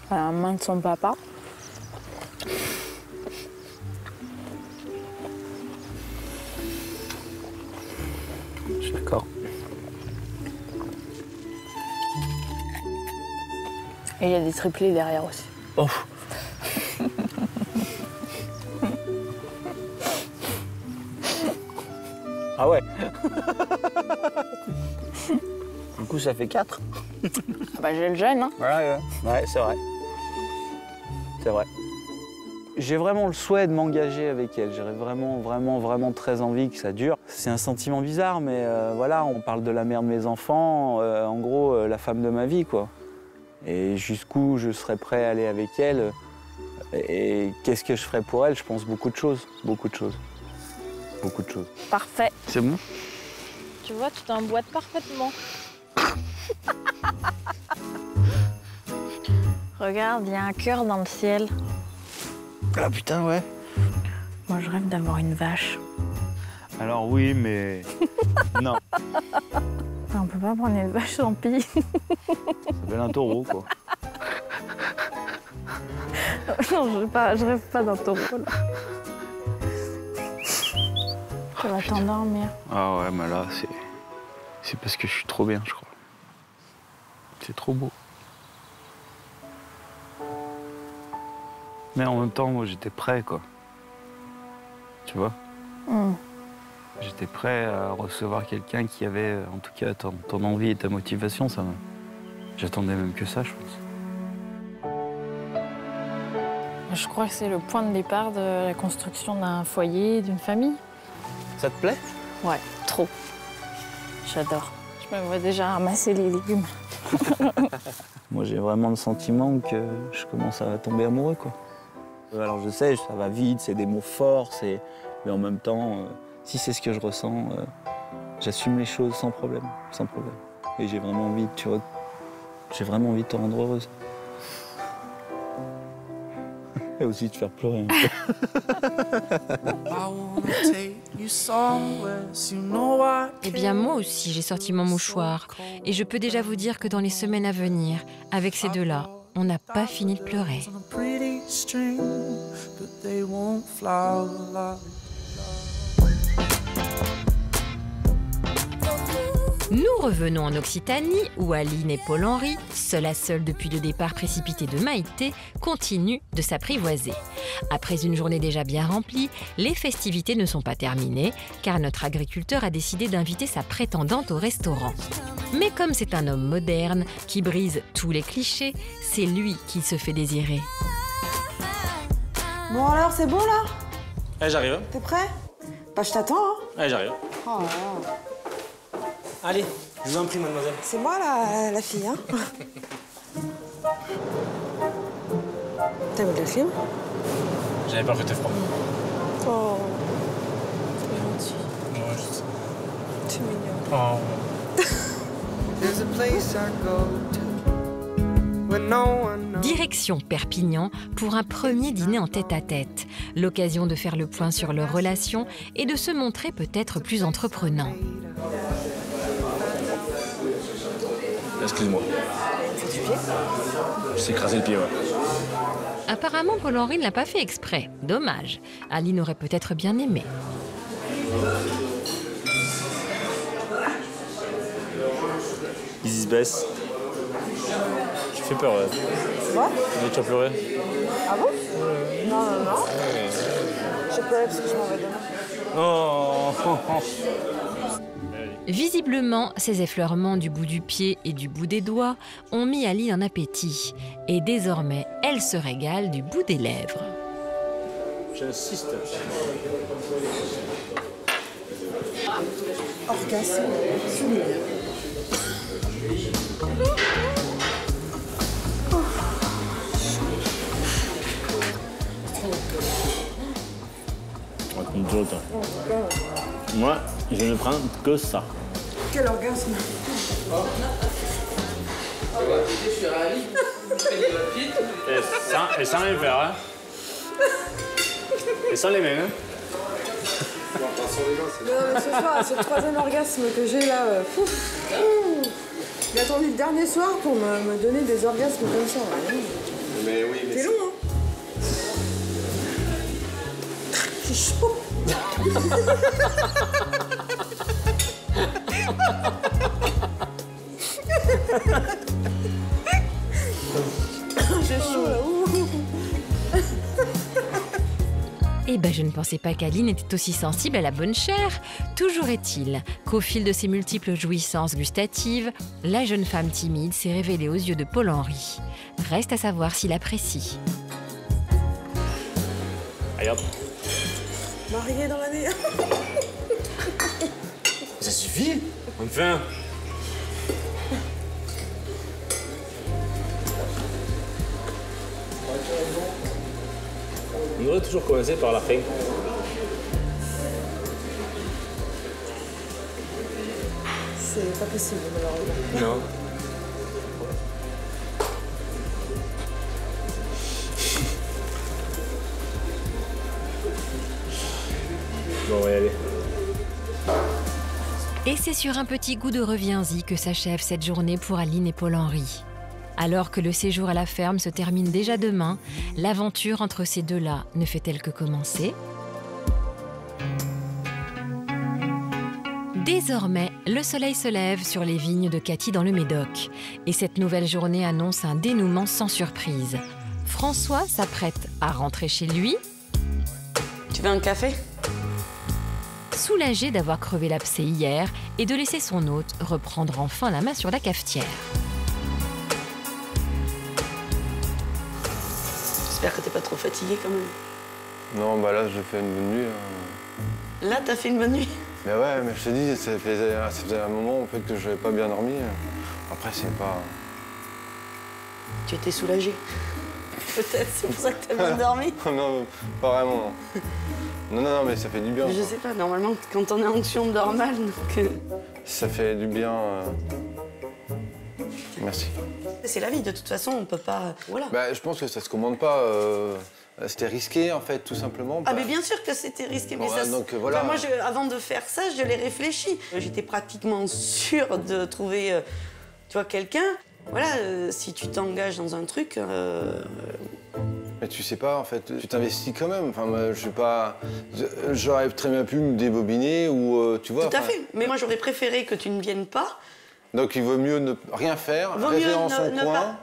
À la main de son papa. Je suis d'accord. Et il y a des triplés derrière aussi. Oh. Ah ouais. Du coup, ça fait 4. Bah j'ai le jeune, hein. Ouais, c'est vrai. C'est vrai. J'ai vraiment le souhait de m'engager avec elle. J'ai vraiment très envie que ça dure. C'est un sentiment bizarre, mais voilà, on parle de la mère de mes enfants, en gros, la femme de ma vie, quoi. Et jusqu'où je serais prêt à aller avec elle. Et qu'est-ce que je ferais pour elle? Je pense beaucoup de choses. Parfait. C'est bon? Tu vois, tu t'emboîtes parfaitement. Regarde, il y a un cœur dans le ciel. Ah putain, ouais. Moi, je rêve d'avoir une vache. Alors oui, mais non. On peut pas prendre une vache sans pis. Ça s'appelle un taureau, quoi. Non, je rêve pas d'un taureau, là. Tu vas t'endormir. Ah ouais, mais là, c'est parce que je suis trop bien, je crois. C'est trop beau. Mais en même temps, moi, j'étais prêt, quoi. Tu vois? J'étais prêt à recevoir quelqu'un qui avait, en tout cas, ton envie et ta motivation. J'attendais même que ça, je pense. Je crois que c'est le point de départ de la construction d'un foyer, d'une famille. Ça te plaît? Ouais, trop. J'adore. Je me vois déjà ramasser les légumes. Moi, j'ai vraiment le sentiment que je commence à tomber amoureux, quoi. Alors, je sais, ça va vite, c'est des mots forts, mais en même temps, si c'est ce que je ressens, j'assume les choses sans problème. Et j'ai vraiment envie, tu vois, de te rendre heureuse. Et aussi de faire pleurer un peu. Eh bien, moi aussi, j'ai sorti mon mouchoir. Et je peux déjà vous dire que dans les semaines à venir, avec ces deux-là, on n'a pas fini de pleurer. Nous revenons en Occitanie, où Aline et Paul-Henri, seul à seul depuis le départ précipité de Maïté, continuent de s'apprivoiser. Après une journée déjà bien remplie, les festivités ne sont pas terminées, car notre agriculteur a décidé d'inviter sa prétendante au restaurant. Mais comme c'est un homme moderne, qui brise tous les clichés, c'est lui qui se fait désirer. Bon alors, c'est bon là? Allez, j'arrive. T'es prêt? Bah je t'attends, hein. Allez, j'arrive. Oh là là. Allez, je vous en prie, mademoiselle. C'est moi la fille, hein. T'as mis la clim? J'avais peur que t'aies froid. Oh. C'est gentil. Ouais, je sais. C'est mignon. Oh. Direction Perpignan pour un premier dîner en tête-à-tête. L'occasion de faire le point sur leurs relations et de se montrer peut-être plus entreprenant. Excuse-moi. Je t'ai écrasé le pied, ouais. Apparemment, Paul-Henri ne l'a pas fait exprès. Dommage. Aline aurait peut-être bien aimé. Ils se baissent. Tu fais peur, ouais. Moi? Tu as pleuré? Ah bon? Non, non, non. J'ai pleuré parce que je m'en vais demain. Oh. Visiblement, ces effleurements du bout du pied et du bout des doigts ont mis Aline en appétit. Et désormais, elle se régale du bout des lèvres. J'insiste. Orgasme souligné. Raconte toi. Moi, je ne prends que ça. Quel orgasme! Et sans les faire, hein. Et sans les mains, hein. Non, mais ce soir, c'est le troisième orgasme que j'ai là. J'ai attendu le dernier soir pour me donner des orgasmes comme ça. Mais oui, mais c'est long, hein? C'est chaud! J'ai chaud là. Eh ben, je ne pensais pas qu'Aline était aussi sensible à la bonne chair. Toujours est-il qu'au fil de ses multiples jouissances gustatives, la jeune femme timide s'est révélée aux yeux de Paul-Henri. Reste à savoir s'il apprécie. Allez hop. Mariée dans l'année. Ça suffit. Enfin. On devrait toujours commencer par la fin. C'est pas possible, malheureusement. Non. Bon, on va y aller. Et c'est sur un petit goût de reviens-y que s'achève cette journée pour Aline et Paul-Henri. Alors que le séjour à la ferme se termine déjà demain, l'aventure entre ces deux-là ne fait-elle que commencer? Désormais, le soleil se lève sur les vignes de Cathy dans le Médoc. Et cette nouvelle journée annonce un dénouement sans surprise. François s'apprête à rentrer chez lui. Tu veux un café? Soulagé d'avoir crevé l'abcès hier et de laisser son hôte reprendre enfin la main sur la cafetière. J'espère que t'es pas trop fatigué quand même. Non, bah là, je fais une bonne nuit. Là, t'as fait une bonne nuit? Mais ouais, mais je te dis, ça faisait un moment en fait, que je n'avais pas bien dormi. Après, c'est pas... Tu étais soulagé? Peut-être, c'est pour ça que t'as bien dormi? Non, pas vraiment, non. Non, mais ça fait du bien. Je sais pas, normalement, quand on est en onction normale, donc... Ça fait du bien. Merci. C'est la vie, de toute façon, on peut pas... Voilà. Bah, je pense que ça se commande pas. C'était risqué, en fait, tout simplement. Ah, mais bien sûr que c'était risqué. Mais bon, ça, donc, voilà. Enfin, moi, avant de faire ça, je l'ai réfléchi. J'étais pratiquement sûre de trouver, tu vois, quelqu'un. Voilà, si tu t'engages dans un truc... Mais tu sais pas, en fait, tu t'investis quand même. Enfin, moi, je suis pas... J'aurais très bien pu me débobiner ou, tu vois... Tout à fait. Mais moi, j'aurais préféré que tu ne viennes pas. Donc il vaut mieux ne rien faire, rester dans son coin,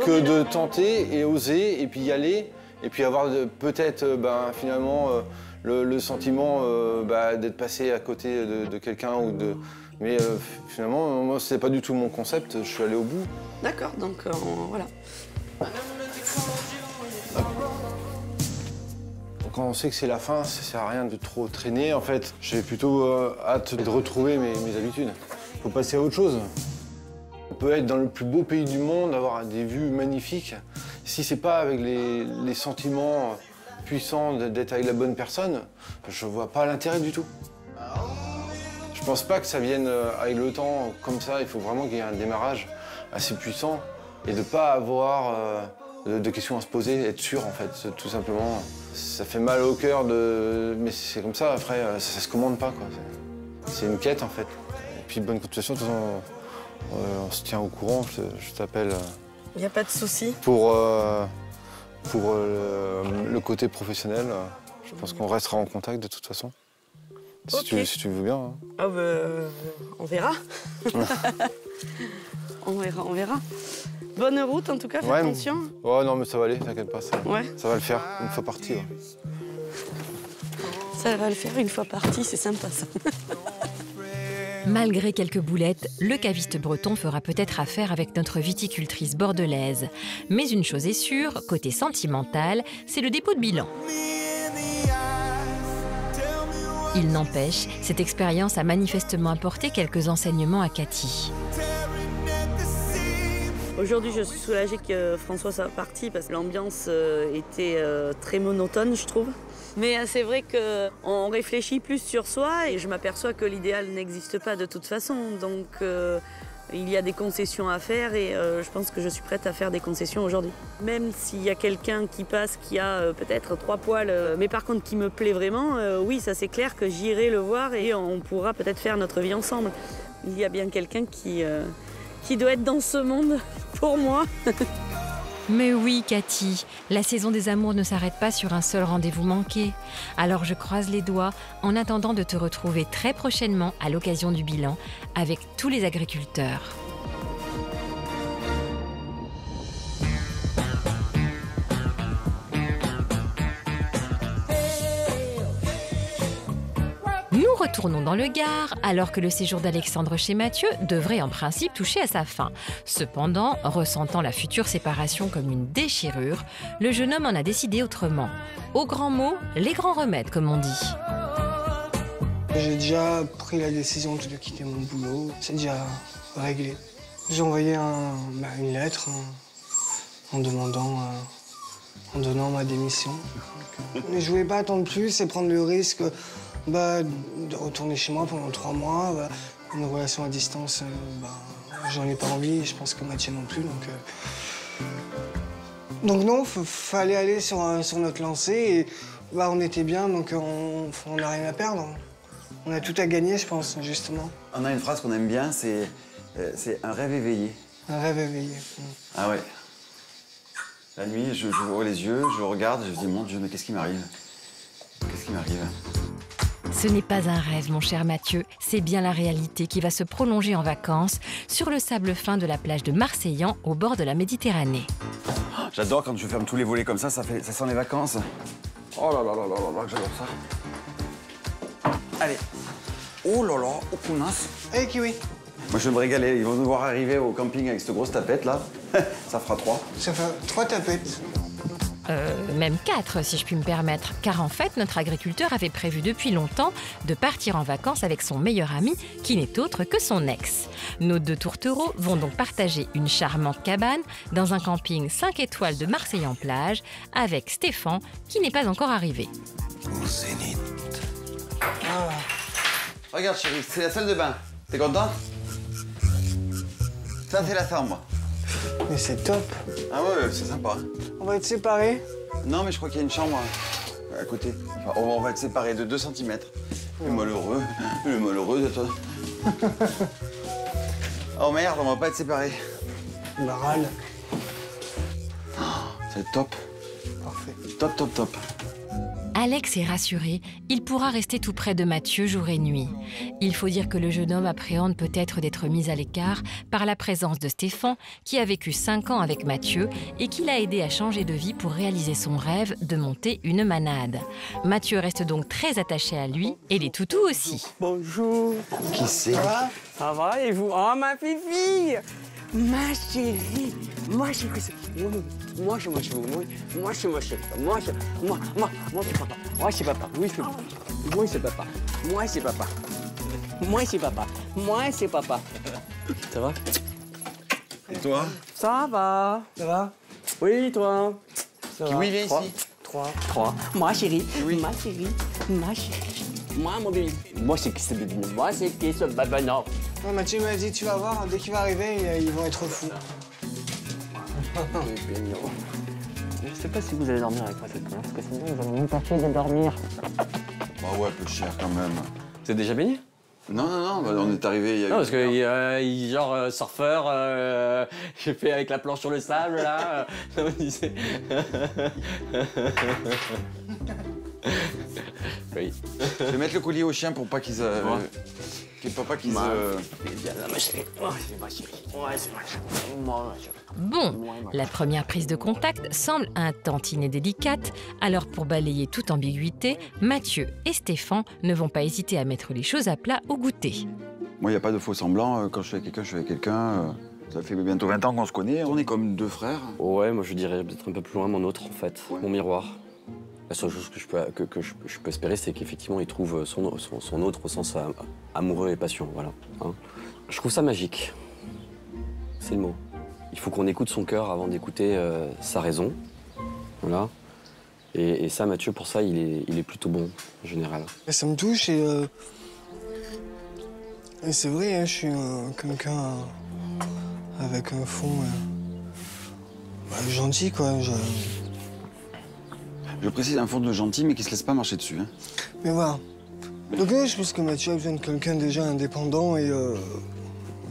que de tenter et oser, et puis y aller, et puis avoir peut-être finalement le sentiment d'être passé à côté de quelqu'un ou de... Mais finalement, moi, c'est pas du tout mon concept, je suis allé au bout. D'accord, donc voilà. Quand on sait que c'est la fin, ça sert à rien de trop traîner. En fait, j'ai plutôt hâte de retrouver mes habitudes. Faut passer à autre chose. On peut être dans le plus beau pays du monde, avoir des vues magnifiques. Si c'est pas avec les sentiments puissants d'être avec la bonne personne, je vois pas l'intérêt du tout. Je pense pas que ça vienne avec le temps comme ça. Il faut vraiment qu'il y ait un démarrage assez puissant et de pas avoir de questions à se poser, être sûr en fait, tout simplement. Ça fait mal au cœur, mais c'est comme ça, après, ça se commande pas, quoi. C'est une quête, en fait. Et puis, bonne continuation, de toute façon, on se tient au courant, je t'appelle. Il n'y a pas de souci. Pour le côté professionnel, je pense qu'on restera en contact de toute façon. Okay. Si tu veux bien. Hein. Ah on verra. on verra. Bonne route en tout cas, fais attention. Oh non mais ça va aller, t'inquiète pas, ça va le faire une fois parti. Ouais. Ça va le faire une fois parti, c'est sympa ça. Malgré quelques boulettes, le caviste breton fera peut-être affaire avec notre viticultrice bordelaise. Mais une chose est sûre, côté sentimental, c'est le dépôt de bilan. Il n'empêche, cette expérience a manifestement apporté quelques enseignements à Cathy. Aujourd'hui, je suis soulagée que François soit parti parce que l'ambiance était très monotone, je trouve. Mais c'est vrai qu'on réfléchit plus sur soi et je m'aperçois que l'idéal n'existe pas de toute façon. Donc il y a des concessions à faire et je pense que je suis prête à faire des concessions aujourd'hui. Même s'il y a quelqu'un qui passe qui a peut-être 3 poils, mais par contre qui me plaît vraiment, oui, ça c'est clair que j'irai le voir et on pourra peut-être faire notre vie ensemble. Il y a bien quelqu'un qui doit être dans ce monde pour moi. Mais oui, Cathy, la saison des amours ne s'arrête pas sur un seul rendez-vous manqué. Alors je croise les doigts en attendant de te retrouver très prochainement à l'occasion du bilan avec tous les agriculteurs. Nous retournons dans le Gard alors que le séjour d'Alexandre chez Mathieu devrait en principe toucher à sa fin. Cependant, ressentant la future séparation comme une déchirure, le jeune homme en a décidé autrement. Aux grands mots, les grands remèdes comme on dit. J'ai déjà pris la décision de quitter mon boulot, c'est déjà réglé. J'ai envoyé une lettre en donnant ma démission. Mais je voulais pas attendre plus et prendre le risque de retourner chez moi pendant 3 mois. Une relation à distance, j'en ai pas envie et je pense que Mathieu non plus. Donc non, fallait aller sur notre lancée et on était bien, donc on n'a rien à perdre. On a tout à gagner, je pense, justement. On a une phrase qu'on aime bien, c'est un rêve éveillé. Un rêve éveillé. Ah ouais. La nuit, j'ouvre les yeux, je regarde et je me dis, mon Dieu, mais qu'est-ce qui m'arrive? Qu'est-ce qui m'arrive? Ce n'est pas un rêve, mon cher Mathieu, c'est bien la réalité qui va se prolonger en vacances sur le sable fin de la plage de Marseillan au bord de la Méditerranée. J'adore quand je ferme tous les volets comme ça sent les vacances. Oh là là là là là, j'adore ça. Allez. Oh là là, oh punaise. Hey, Kiwi. Moi, je vais me régaler. Ils vont nous voir arriver au camping avec cette grosse tapette, là. Ça fera 3. Ça fait 3 tapettes. Même 4, si je puis me permettre. Car en fait, notre agriculteur avait prévu depuis longtemps de partir en vacances avec son meilleur ami, qui n'est autre que son ex. Nos 2 tourtereaux vont donc partager une charmante cabane dans un camping 5 étoiles de Marseillan-Plage avec Stéphane, qui n'est pas encore arrivé. Au zénith. Ah. Regarde, chérie, c'est la salle de bain. T'es contente? Ça, c'est la chambre. Mais c'est top. Ah ouais, c'est sympa. On va être séparés? Non, mais je crois qu'il y a une chambre à côté. Enfin, on va être séparés de 2 cm. Le malheureux de toi. Oh merde, on va pas être séparés. Râle. Oh, c'est top. Parfait. Top, top, top. Alex est rassuré, il pourra rester tout près de Mathieu jour et nuit. Il faut dire que le jeune homme appréhende peut-être d'être mis à l'écart par la présence de Stéphane, qui a vécu 5 ans avec Mathieu et qui l'a aidé à changer de vie pour réaliser son rêve de monter une manade. Mathieu reste donc très attaché à lui et les toutous aussi. Bonjour. Qui c'est? Ça va et vous? Oh, ma fille! Ma chérie, moi c'est papa, moi c'est papa, oui papa, moi c'est papa. Ça va? Et toi? Ça va. Ça va? Oui, toi? Ça va. Oui, viens ici. 3. Moi chérie, ma chérie. Moi, mon bébé. Moi, c'est qui ce bébé? Moi, c'est qui ce bébé? Non. Ouais, Mathieu m'a dit, tu vas voir, dès qu'il va arriver, ils vont être fous. Je sais pas si vous allez dormir avec moi cette nuit, parce que sinon, ils vont même pas fait de dormir. Bah ouais, peu cher quand même. Vous êtes déjà baigné? Non, non, non, bah on est arrivé il y a... Non, parce que genre surfeur, j'ai fait avec la planche sur le sable, là. Oui. Je vais mettre le collier au chien pour pas qu'ils... Papa qu'ils... Bon, la première prise de contact semble un tantinet délicate, alors pour balayer toute ambiguïté, Mathieu et Stéphane ne vont pas hésiter à mettre les choses à plat au goûter. Moi, il n'y a pas de faux semblant. Quand je suis avec quelqu'un, je suis avec quelqu'un. Ça fait bientôt 20 ans qu'on se connaît. On est comme deux frères. Ouais, moi je dirais peut-être un peu plus loin mon autre, en fait. Ouais. Mon miroir. La seule chose que je peux espérer, c'est qu'effectivement, il trouve son autre au sens amoureux et passion, voilà. Hein. Je trouve ça magique. C'est le mot. Il faut qu'on écoute son cœur avant d'écouter sa raison. Voilà. Et ça, Mathieu, pour ça, il est plutôt bon, en général. Ça me touche et c'est vrai, hein, je suis quelqu'un avec un fond gentil, quoi. Je précise un fond de gentil, mais qui se laisse pas marcher dessus. Hein. Mais voilà. Donc je pense que Mathieu a besoin de quelqu'un déjà indépendant et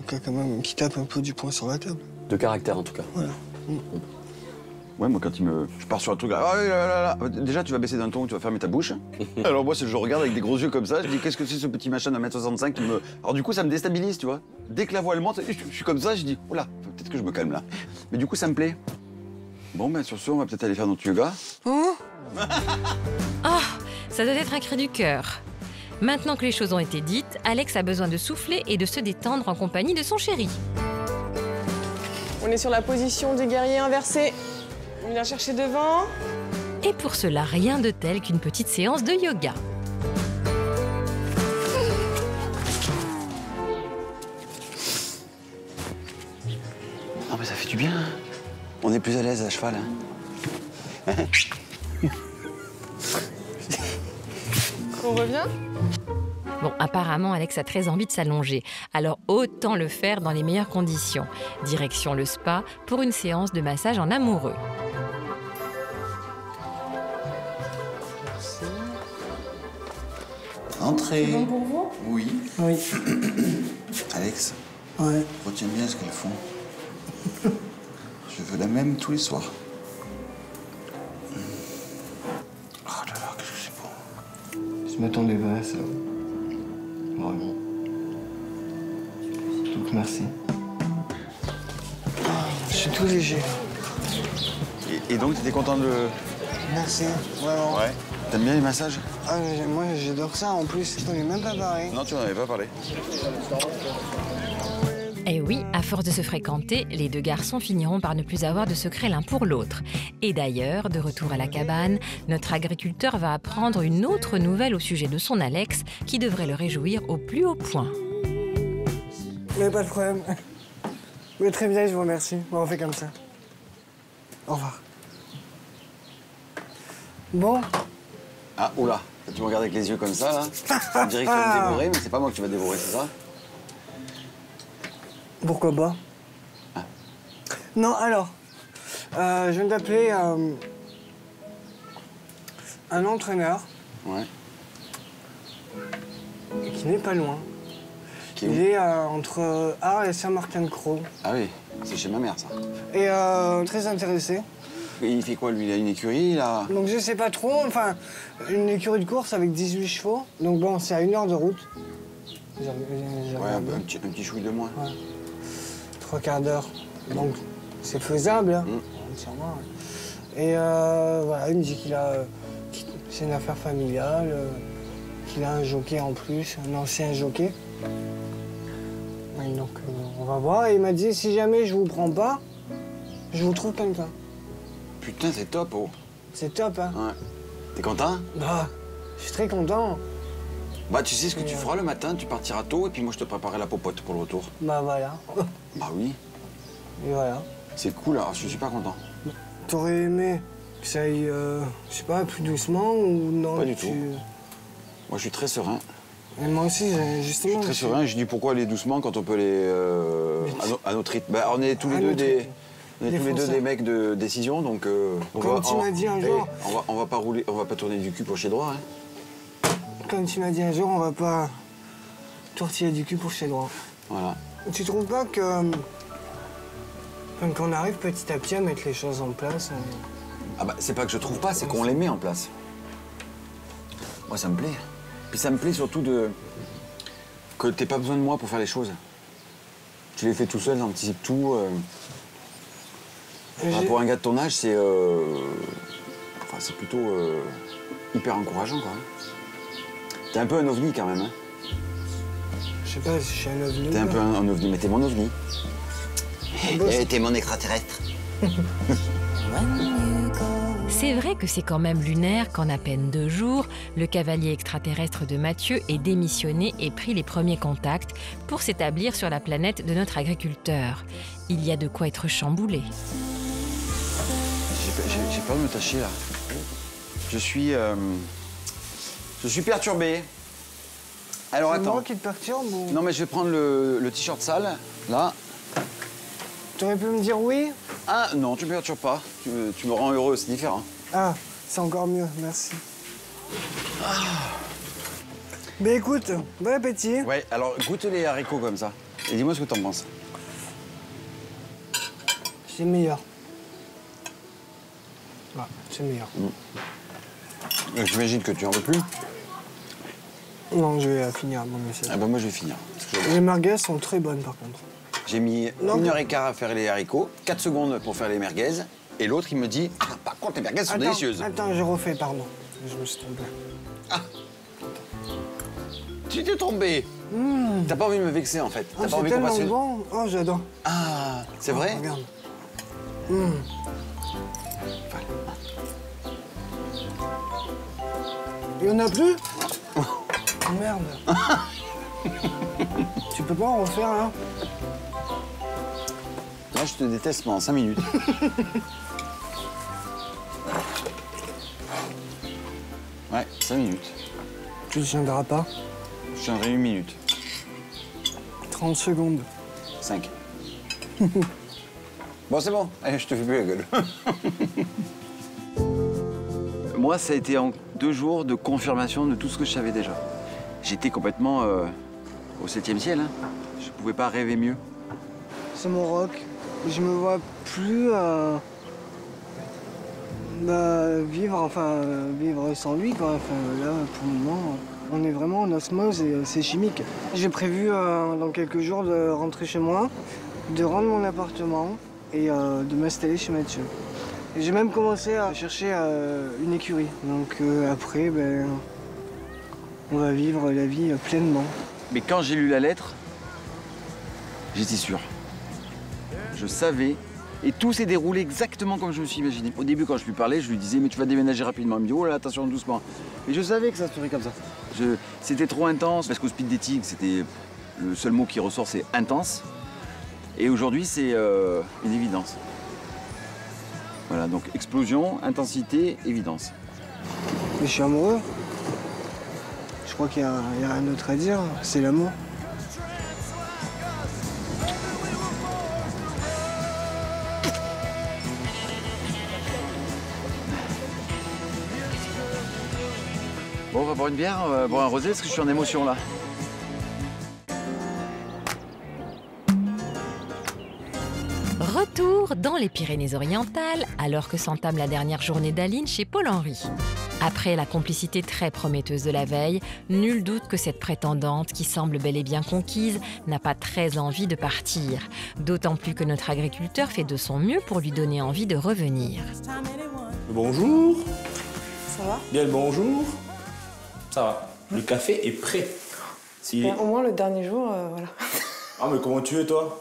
quand même qui tape un peu du poing sur la table. De caractère, en tout cas. Voilà. Ouais, moi, quand je pars sur un truc, là, déjà, tu vas baisser d'un ton, tu vas fermer ta bouche. Alors moi, je regarde avec des gros yeux comme ça, je dis, qu'est-ce que c'est ce petit machin d'1m65 qui me... Alors du coup, ça me déstabilise, tu vois. Dès que la voix, elle monte, je suis comme ça, je dis, oula, peut-être que je me calme là. Mais du coup, ça me plaît. Bon, ben sur ce, on va peut-être aller faire notre yoga. Oh, ça doit être un cri du cœur. Maintenant que les choses ont été dites, Alex a besoin de souffler et de se détendre en compagnie de son chéri. On est sur la position du guerrier inversé. On vient chercher devant. Et pour cela, rien de tel qu'une petite séance de yoga. Non, mais ça fait du bien. On est plus à l'aise à cheval. Hein. On revient? Bon, apparemment, Alex a très envie de s'allonger. Alors, autant le faire dans les meilleures conditions. Direction le spa pour une séance de massage en amoureux. Entrez. C'est bon pour vous? Oui. Oui. Alex, ouais. Retiens bien ce qu'elles font. Je veux la même tous les soirs. Oh là là, qu'est-ce que c'est beau. Je m'attendais pas à ça. Vraiment. Donc merci. Je suis tout léger. Et donc, t'étais content de... Merci, vraiment. Ouais. T'aimes bien les massages? Ah, moi j'adore ça en plus. Je t'en ai même pas parlé. Non, tu n'en avais pas parlé. Eh oui, à force de se fréquenter, les deux garçons finiront par ne plus avoir de secret l'un pour l'autre. Et d'ailleurs, de retour à la cabane, notre agriculteur va apprendre une autre nouvelle au sujet de son Alex qui devrait le réjouir au plus haut point. Mais pas de problème. Mais très bien, je vous remercie. Bon, on fait comme ça. Au revoir. Bon. Ah, oula, tu me regardes avec les yeux comme ça, là. On dirait que tu vas me dévorer, mais c'est pas moi que tu vas dévorer, c'est ça? Pourquoi pas? Ah. Non, alors, je viens d'appeler un entraîneur. Ouais. Qui n'est pas loin. Il est entre Arles et Saint-Martin-de-Croix. Ah oui, c'est chez ma mère, ça. Et très intéressé. Et il fait quoi, lui? Il a une écurie, il a... Donc je sais pas trop, enfin, une écurie de course avec 18 chevaux. Donc bon, c'est à 1 heure de route. Ouais, un petit chouille de moins. Ouais. 3 quarts d'heure. Donc c'est faisable, hein, entièrement. Et voilà, il me dit c'est une affaire familiale, qu'il a un jockey en plus, un ancien jockey. Et donc on va voir. Et il m'a dit, si jamais je vous prends pas, je vous trouve quelqu'un. Putain, c'est top, oh. C'est top, hein. Ouais. T'es content? Bah, je suis très content. Bah, tu sais ce que tu feras le matin, tu partiras tôt et puis moi je te préparerai la popote pour le retour. Bah voilà. Bah oui. Et voilà. C'est cool, alors je suis super content. T'aurais aimé que ça aille, je sais pas, plus doucement ou non? Pas du tout. Moi, je suis très serein. Et moi aussi, justement. Je suis très serein. Je dis pourquoi aller doucement quand on peut aller à notre rythme. Bah, on est tous les deux des mecs de décision, donc. Comme tu m'as dit un jour. On va pas rouler, on va pas tourner du cul pour chez droit. Hein. Comme tu m'as dit un jour, on va pas tortiller du cul pour chez droit. Voilà. Tu trouves pas que quand on arrive petit à petit à mettre les choses en place. Ah bah c'est pas que je trouve pas, c'est qu'on les met en place. Moi ça me plaît. Puis ça me plaît surtout que t'aies pas besoin de moi pour faire les choses. Tu les fais tout seul, t'anticipes tout. Pour un gars de ton âge, c'est plutôt hyper encourageant quoi. T'es un peu un ovni quand même. Hein. Je sais pas si je suis un ovni. T'es un peu un ovni, mais t'es mon ovni. T'es mon extraterrestre. C'est vrai que c'est quand même lunaire qu'en à peine 2 jours, le cavalier extraterrestre de Mathieu ait démissionné et pris les premiers contacts pour s'établir sur la planète de notre agriculteur. Il y a de quoi être chamboulé. J'ai peur de me tâcher là. Je suis perturbé. Alors attends. C'est moi qui te perturbe ou... Non mais je vais prendre le t-shirt sale, là. Tu aurais pu me dire oui? Ah non, tu me perturbes pas. Tu me rends heureux, c'est différent. Ah, c'est encore mieux, merci. Ben écoute, bon appétit. Ouais, alors goûte les haricots comme ça. Et dis-moi ce que t'en penses. C'est meilleur. Ah, c'est meilleur. J'imagine que tu en veux plus. Non, je vais finir mon assiette. Ah ben moi je vais finir. Les merguez sont très bonnes par contre. J'ai mis 1h15 à faire les haricots, 4 secondes pour faire les merguez, et l'autre il me dit « Ah, par contre les merguez sont délicieuses !» Attends, je refais, pardon. Je me suis trompé. Ah. Tu t'es trompé. T'as pas envie de me vexer en fait. T'as pas envie c'est qu'on passe tellement bon. Oh, j'adore. Ah, c'est vrai? Regarde. Il y en a plus? Oh, merde. Tu peux pas en refaire, là? Là, je te déteste pendant 5 minutes. Ouais, 5 minutes. Tu ne tiendras pas? Je tiendrai 1 minute. 30 secondes. 5. Bon, c'est bon. Allez, je te fais plus la gueule. Moi, ça a été en 2 jours de confirmation de tout ce que je savais déjà. J'étais complètement au 7e ciel. Hein. Je pouvais pas rêver mieux. C'est mon rock. Je me vois plus vivre sans lui, quoi. Enfin, là, pour le moment, on est vraiment en osmose et c'est chimique. J'ai prévu dans quelques jours de rentrer chez moi, de rendre mon appartement et de m'installer chez Mathieu. Et j'ai même commencé à chercher une écurie. Donc après, on va vivre la vie pleinement. Mais quand j'ai lu la lettre, j'étais sûr. Je savais. Et tout s'est déroulé exactement comme je me suis imaginé. Au début, quand je lui parlais, je lui disais « Mais tu vas déménager rapidement ». Il me dit « Oh là, attention, doucement ». Mais je savais que ça serait comme ça. C'était trop intense, parce qu'au speed dating, c'était le seul mot qui ressort, c'est « intense ». Et aujourd'hui, c'est une évidence. Voilà, donc explosion, intensité, évidence. Mais je suis amoureux. Je crois qu'il y a rien d'autre à dire, c'est l'amour. Bon, on va boire une bière, on va boire un rosé, parce que je suis en émotion là. Retour dans les Pyrénées-Orientales, alors que s'entame la dernière journée d'Aline chez Paul-Henri. Après la complicité très prometteuse de la veille, nul doute que cette prétendante, qui semble bel et bien conquise, n'a pas très envie de partir. D'autant plus que notre agriculteur fait de son mieux pour lui donner envie de revenir. Bonjour. Ça va? Bien le bonjour. Ça va. Le café est prêt. Si... Au moins le dernier jour, voilà. Ah mais comment tu es toi?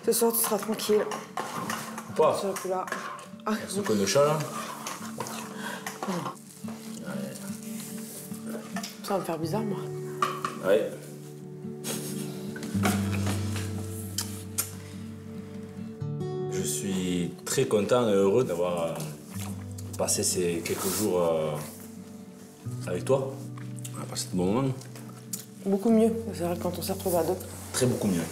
Ce soir, tu seras tranquille. Ou pas? Tu seras plus là. Ah, ce qu'on est chat là. Ça va me faire bizarre, moi. Ouais. Je suis très content et heureux d'avoir passer ces quelques jours avec toi. On a passé de bons moments. Beaucoup mieux, c'est vrai, quand on s'est retrouvés à deux. Très beaucoup mieux.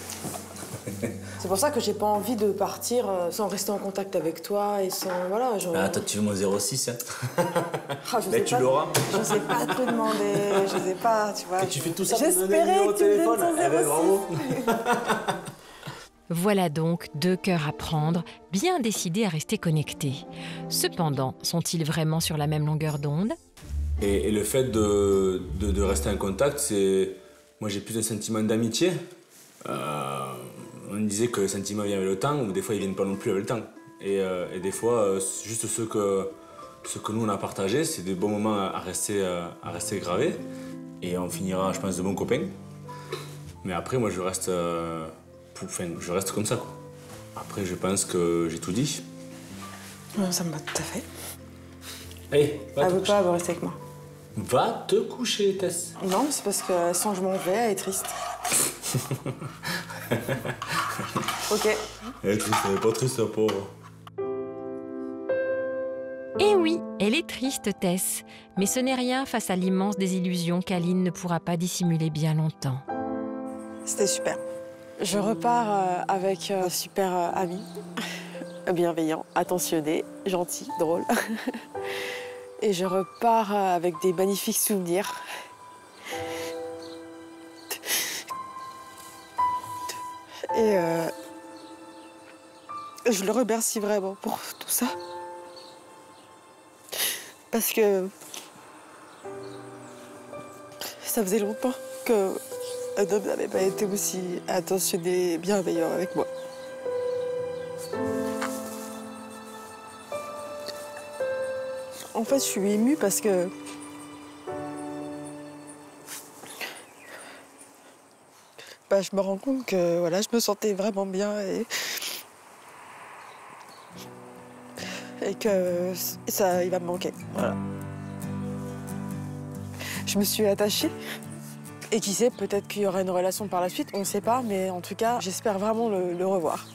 C'est pour ça que j'ai pas envie de partir sans rester en contact avec toi et sans... Voilà, genre... Ah, toi, tu veux mon 06, hein. Ah, Mais tu l'auras. Je sais pas te demander, je sais pas, tu vois. Et tu fais tout ça pour me donner le J'espérais numéro que de tu me téléphone. donnes ton Eh ben, 06. bravo. Voilà donc 2 cœurs à prendre, bien décidés à rester connectés. Cependant, sont-ils vraiment sur la même longueur d'onde? Et le fait de rester en contact, c'est... Moi, j'ai plus un sentiment d'amitié. On disait que les sentiments viennent avec le temps, ou des fois, ils viennent pas non plus avec le temps. Et des fois, juste ce que nous, on a partagé, c'est des bons moments à rester gravés. Et on finira, je pense, de bons copains. Mais après, moi, je reste comme ça, quoi. Après, je pense que j'ai tout dit. Non, ça me va tout à fait. Hey, Elle veut pas rester avec moi. Va te coucher, Tess. Non, mais c'est parce que sans je m'en vais, elle est triste. Ok. Elle est triste, elle est pas triste, la pauvre. Eh oui, elle est triste, Tess. Mais ce n'est rien face à l'immense désillusion qu'Aline ne pourra pas dissimuler bien longtemps. C'était super. Je repars avec un super ami, bienveillant, attentionné, gentil, drôle. Et je repars avec des magnifiques souvenirs. Et je le remercie vraiment pour tout ça. Parce que ça faisait longtemps qu'un homme n'avait pas été aussi attentionné et bienveillant avec moi. En fait, je suis émue parce que je me rends compte que voilà, je me sentais vraiment bien et que ça, il va me manquer. Voilà. Je me suis attachée. Et qui sait, peut-être qu'il y aura une relation par la suite, on ne sait pas, mais en tout cas, j'espère vraiment le revoir.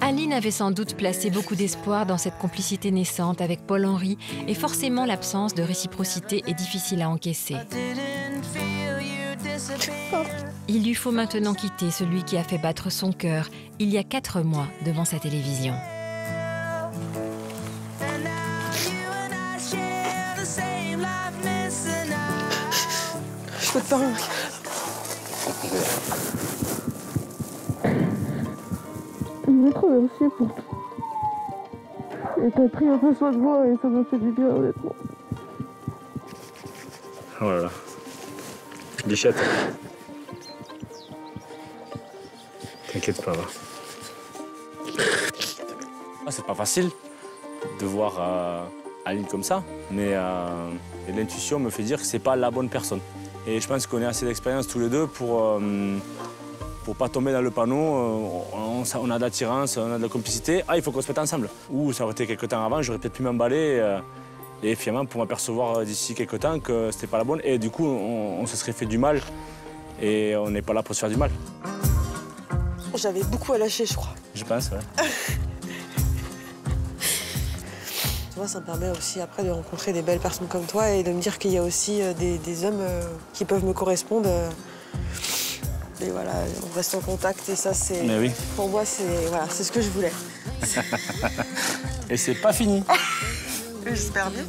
Aline avait sans doute placé beaucoup d'espoir dans cette complicité naissante avec Paul-Henri, et forcément l'absence de réciprocité est difficile à encaisser. Il lui faut maintenant quitter celui qui a fait battre son cœur il y a 4 mois devant sa télévision. Je peux te faire un... Je voulais te remercier pour tout. Et t'as pris un peu soin de moi et ça m'a fait du bien, honnêtement. Oh là là. Bichette. T'inquiète pas, va. Ah, c'est pas facile de voir Aline comme ça, mais l'intuition me fait dire que c'est pas la bonne personne. Et je pense qu'on a assez d'expérience tous les deux pour pas tomber dans le panneau. On a de l'attirance, on a de la complicité. Ah, il faut qu'on se mette ensemble. Ou ça aurait été quelques temps avant, j'aurais peut-être pu m'emballer. Et finalement, pour m'apercevoir d'ici quelques temps que c'était pas la bonne. Et du coup, on se serait fait du mal. Et on n'est pas là pour se faire du mal. J'avais beaucoup à lâcher, je crois. Je pense, ouais. Tu vois, ça me permet aussi après de rencontrer des belles personnes comme toi et de me dire qu'il y a aussi des hommes qui peuvent me correspondre. Et voilà, on reste en contact et ça, c'est... Mais oui. Pour moi, c'est voilà, c'est ce que je voulais. Et c'est pas fini. J'espère bien.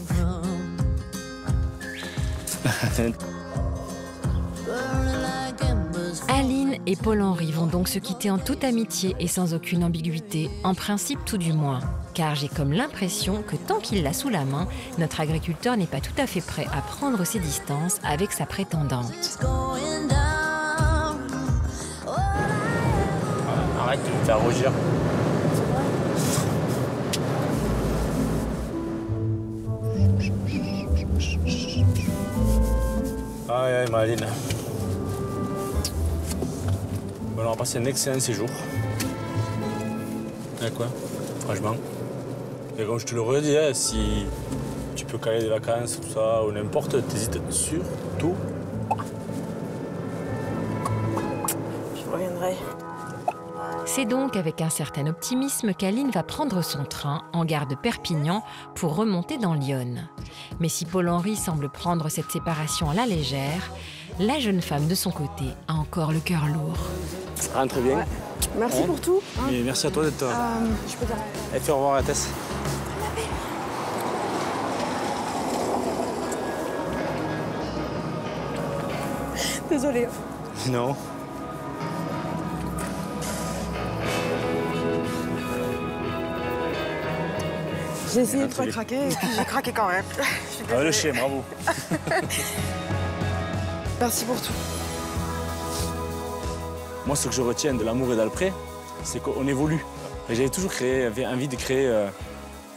Aline et Paul-Henri vont donc se quitter en toute amitié et sans aucune ambiguïté, en principe tout du moins. Car j'ai comme l'impression que tant qu'il l'a sous la main, notre agriculteur n'est pas tout à fait prêt à prendre ses distances avec sa prétendante. Arrête de me faire rougir. Aïe, aïe, ma Aline. Bon, on va passer un excellent séjour. Quoi, franchement. Et comme je te le redis, hein, si tu peux caler des vacances, tout ça, ou n'importe, t'hésites surtout pas. C'est donc avec un certain optimisme qu'Aline va prendre son train en gare de Perpignan pour remonter dans l'Yonne. Mais si Paul-Henri semble prendre cette séparation à la légère, la jeune femme de son côté a encore le cœur lourd. Ça rentre bien. Ouais. Merci pour tout. Mais merci à toi d'être là. Je peux dire. Et fais au revoir à Tess. Désolée. Non. J'ai essayé de pas craquer et puis j'ai craqué quand même. Ah, le chien, bravo. Merci pour tout. Moi, ce que je retiens de l'amour et d'Alpré, c'est qu'on évolue. J'avais toujours envie de créer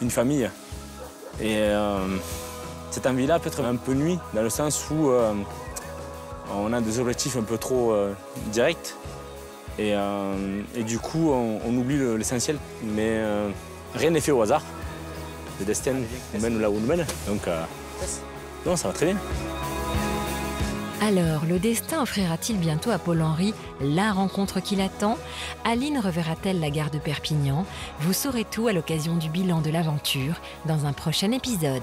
une famille. Et cette envie-là peut être un peu nuit, dans le sens où on a des objectifs un peu trop directs. Et du coup, on oublie l'essentiel. Mais rien n'est fait au hasard. Le destin nous mène là où nous mène. Donc, non, ça va très bien. Alors, le destin offrira-t-il bientôt à Paul-Henri la rencontre qui l'attend? Aline reverra-t-elle la gare de Perpignan? Vous saurez tout à l'occasion du bilan de l'aventure dans un prochain épisode.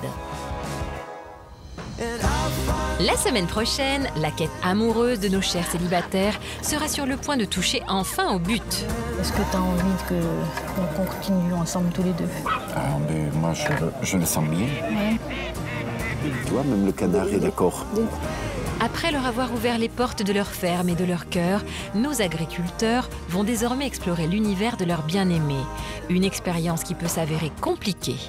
La semaine prochaine, la quête amoureuse de nos chers célibataires sera sur le point de toucher enfin au but. Est-ce que tu as envie qu'on continue ensemble tous les deux? Moi, je le sens bien. Ouais. Tu vois, même le canard est d'accord. Après leur avoir ouvert les portes de leur ferme et de leur cœur, nos agriculteurs vont désormais explorer l'univers de leur bien-aimé. Une expérience qui peut s'avérer compliquée.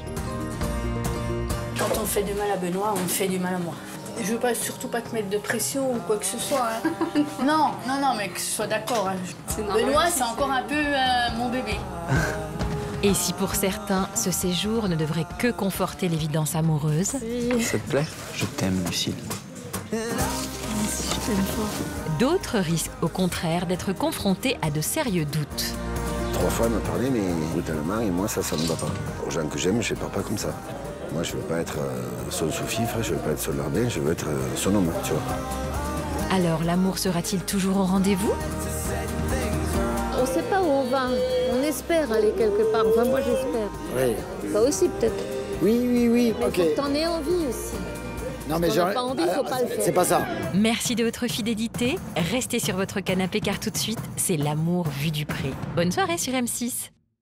Quand on fait du mal à Benoît, on fait du mal à moi. Je veux surtout pas te mettre de pression ou quoi que ce soit. Hein. non, mais que ce soit d'accord. Hein. Benoît, c'est encore un peu mon bébé. Et si pour certains, ce séjour ne devrait que conforter l'évidence amoureuse... Ça te plaît? Je t'aime, Lucille. D'autres risquent au contraire d'être confrontés à de sérieux doutes. 3 fois, elle m'a parlé, mais brutalement, et moi, ça ne va pas. Aux gens que j'aime, je ne parle pas comme ça. Moi, je ne veux pas être son sous-fifre, je ne veux pas être son larbin, je veux être son homme, tu vois. Alors, l'amour sera-t-il toujours au rendez-vous? On ne sait pas où on va. On espère aller quelque part. Enfin, moi, j'espère. Oui. Toi aussi, peut-être. Oui, mais ok. faut que t'en aies envie aussi. Non, mais si on n'a pas envie, il ne faut pas le faire. C'est pas ça. Merci de votre fidélité. Restez sur votre canapé car tout de suite, c'est l'amour vu du près. Bonne soirée sur M6.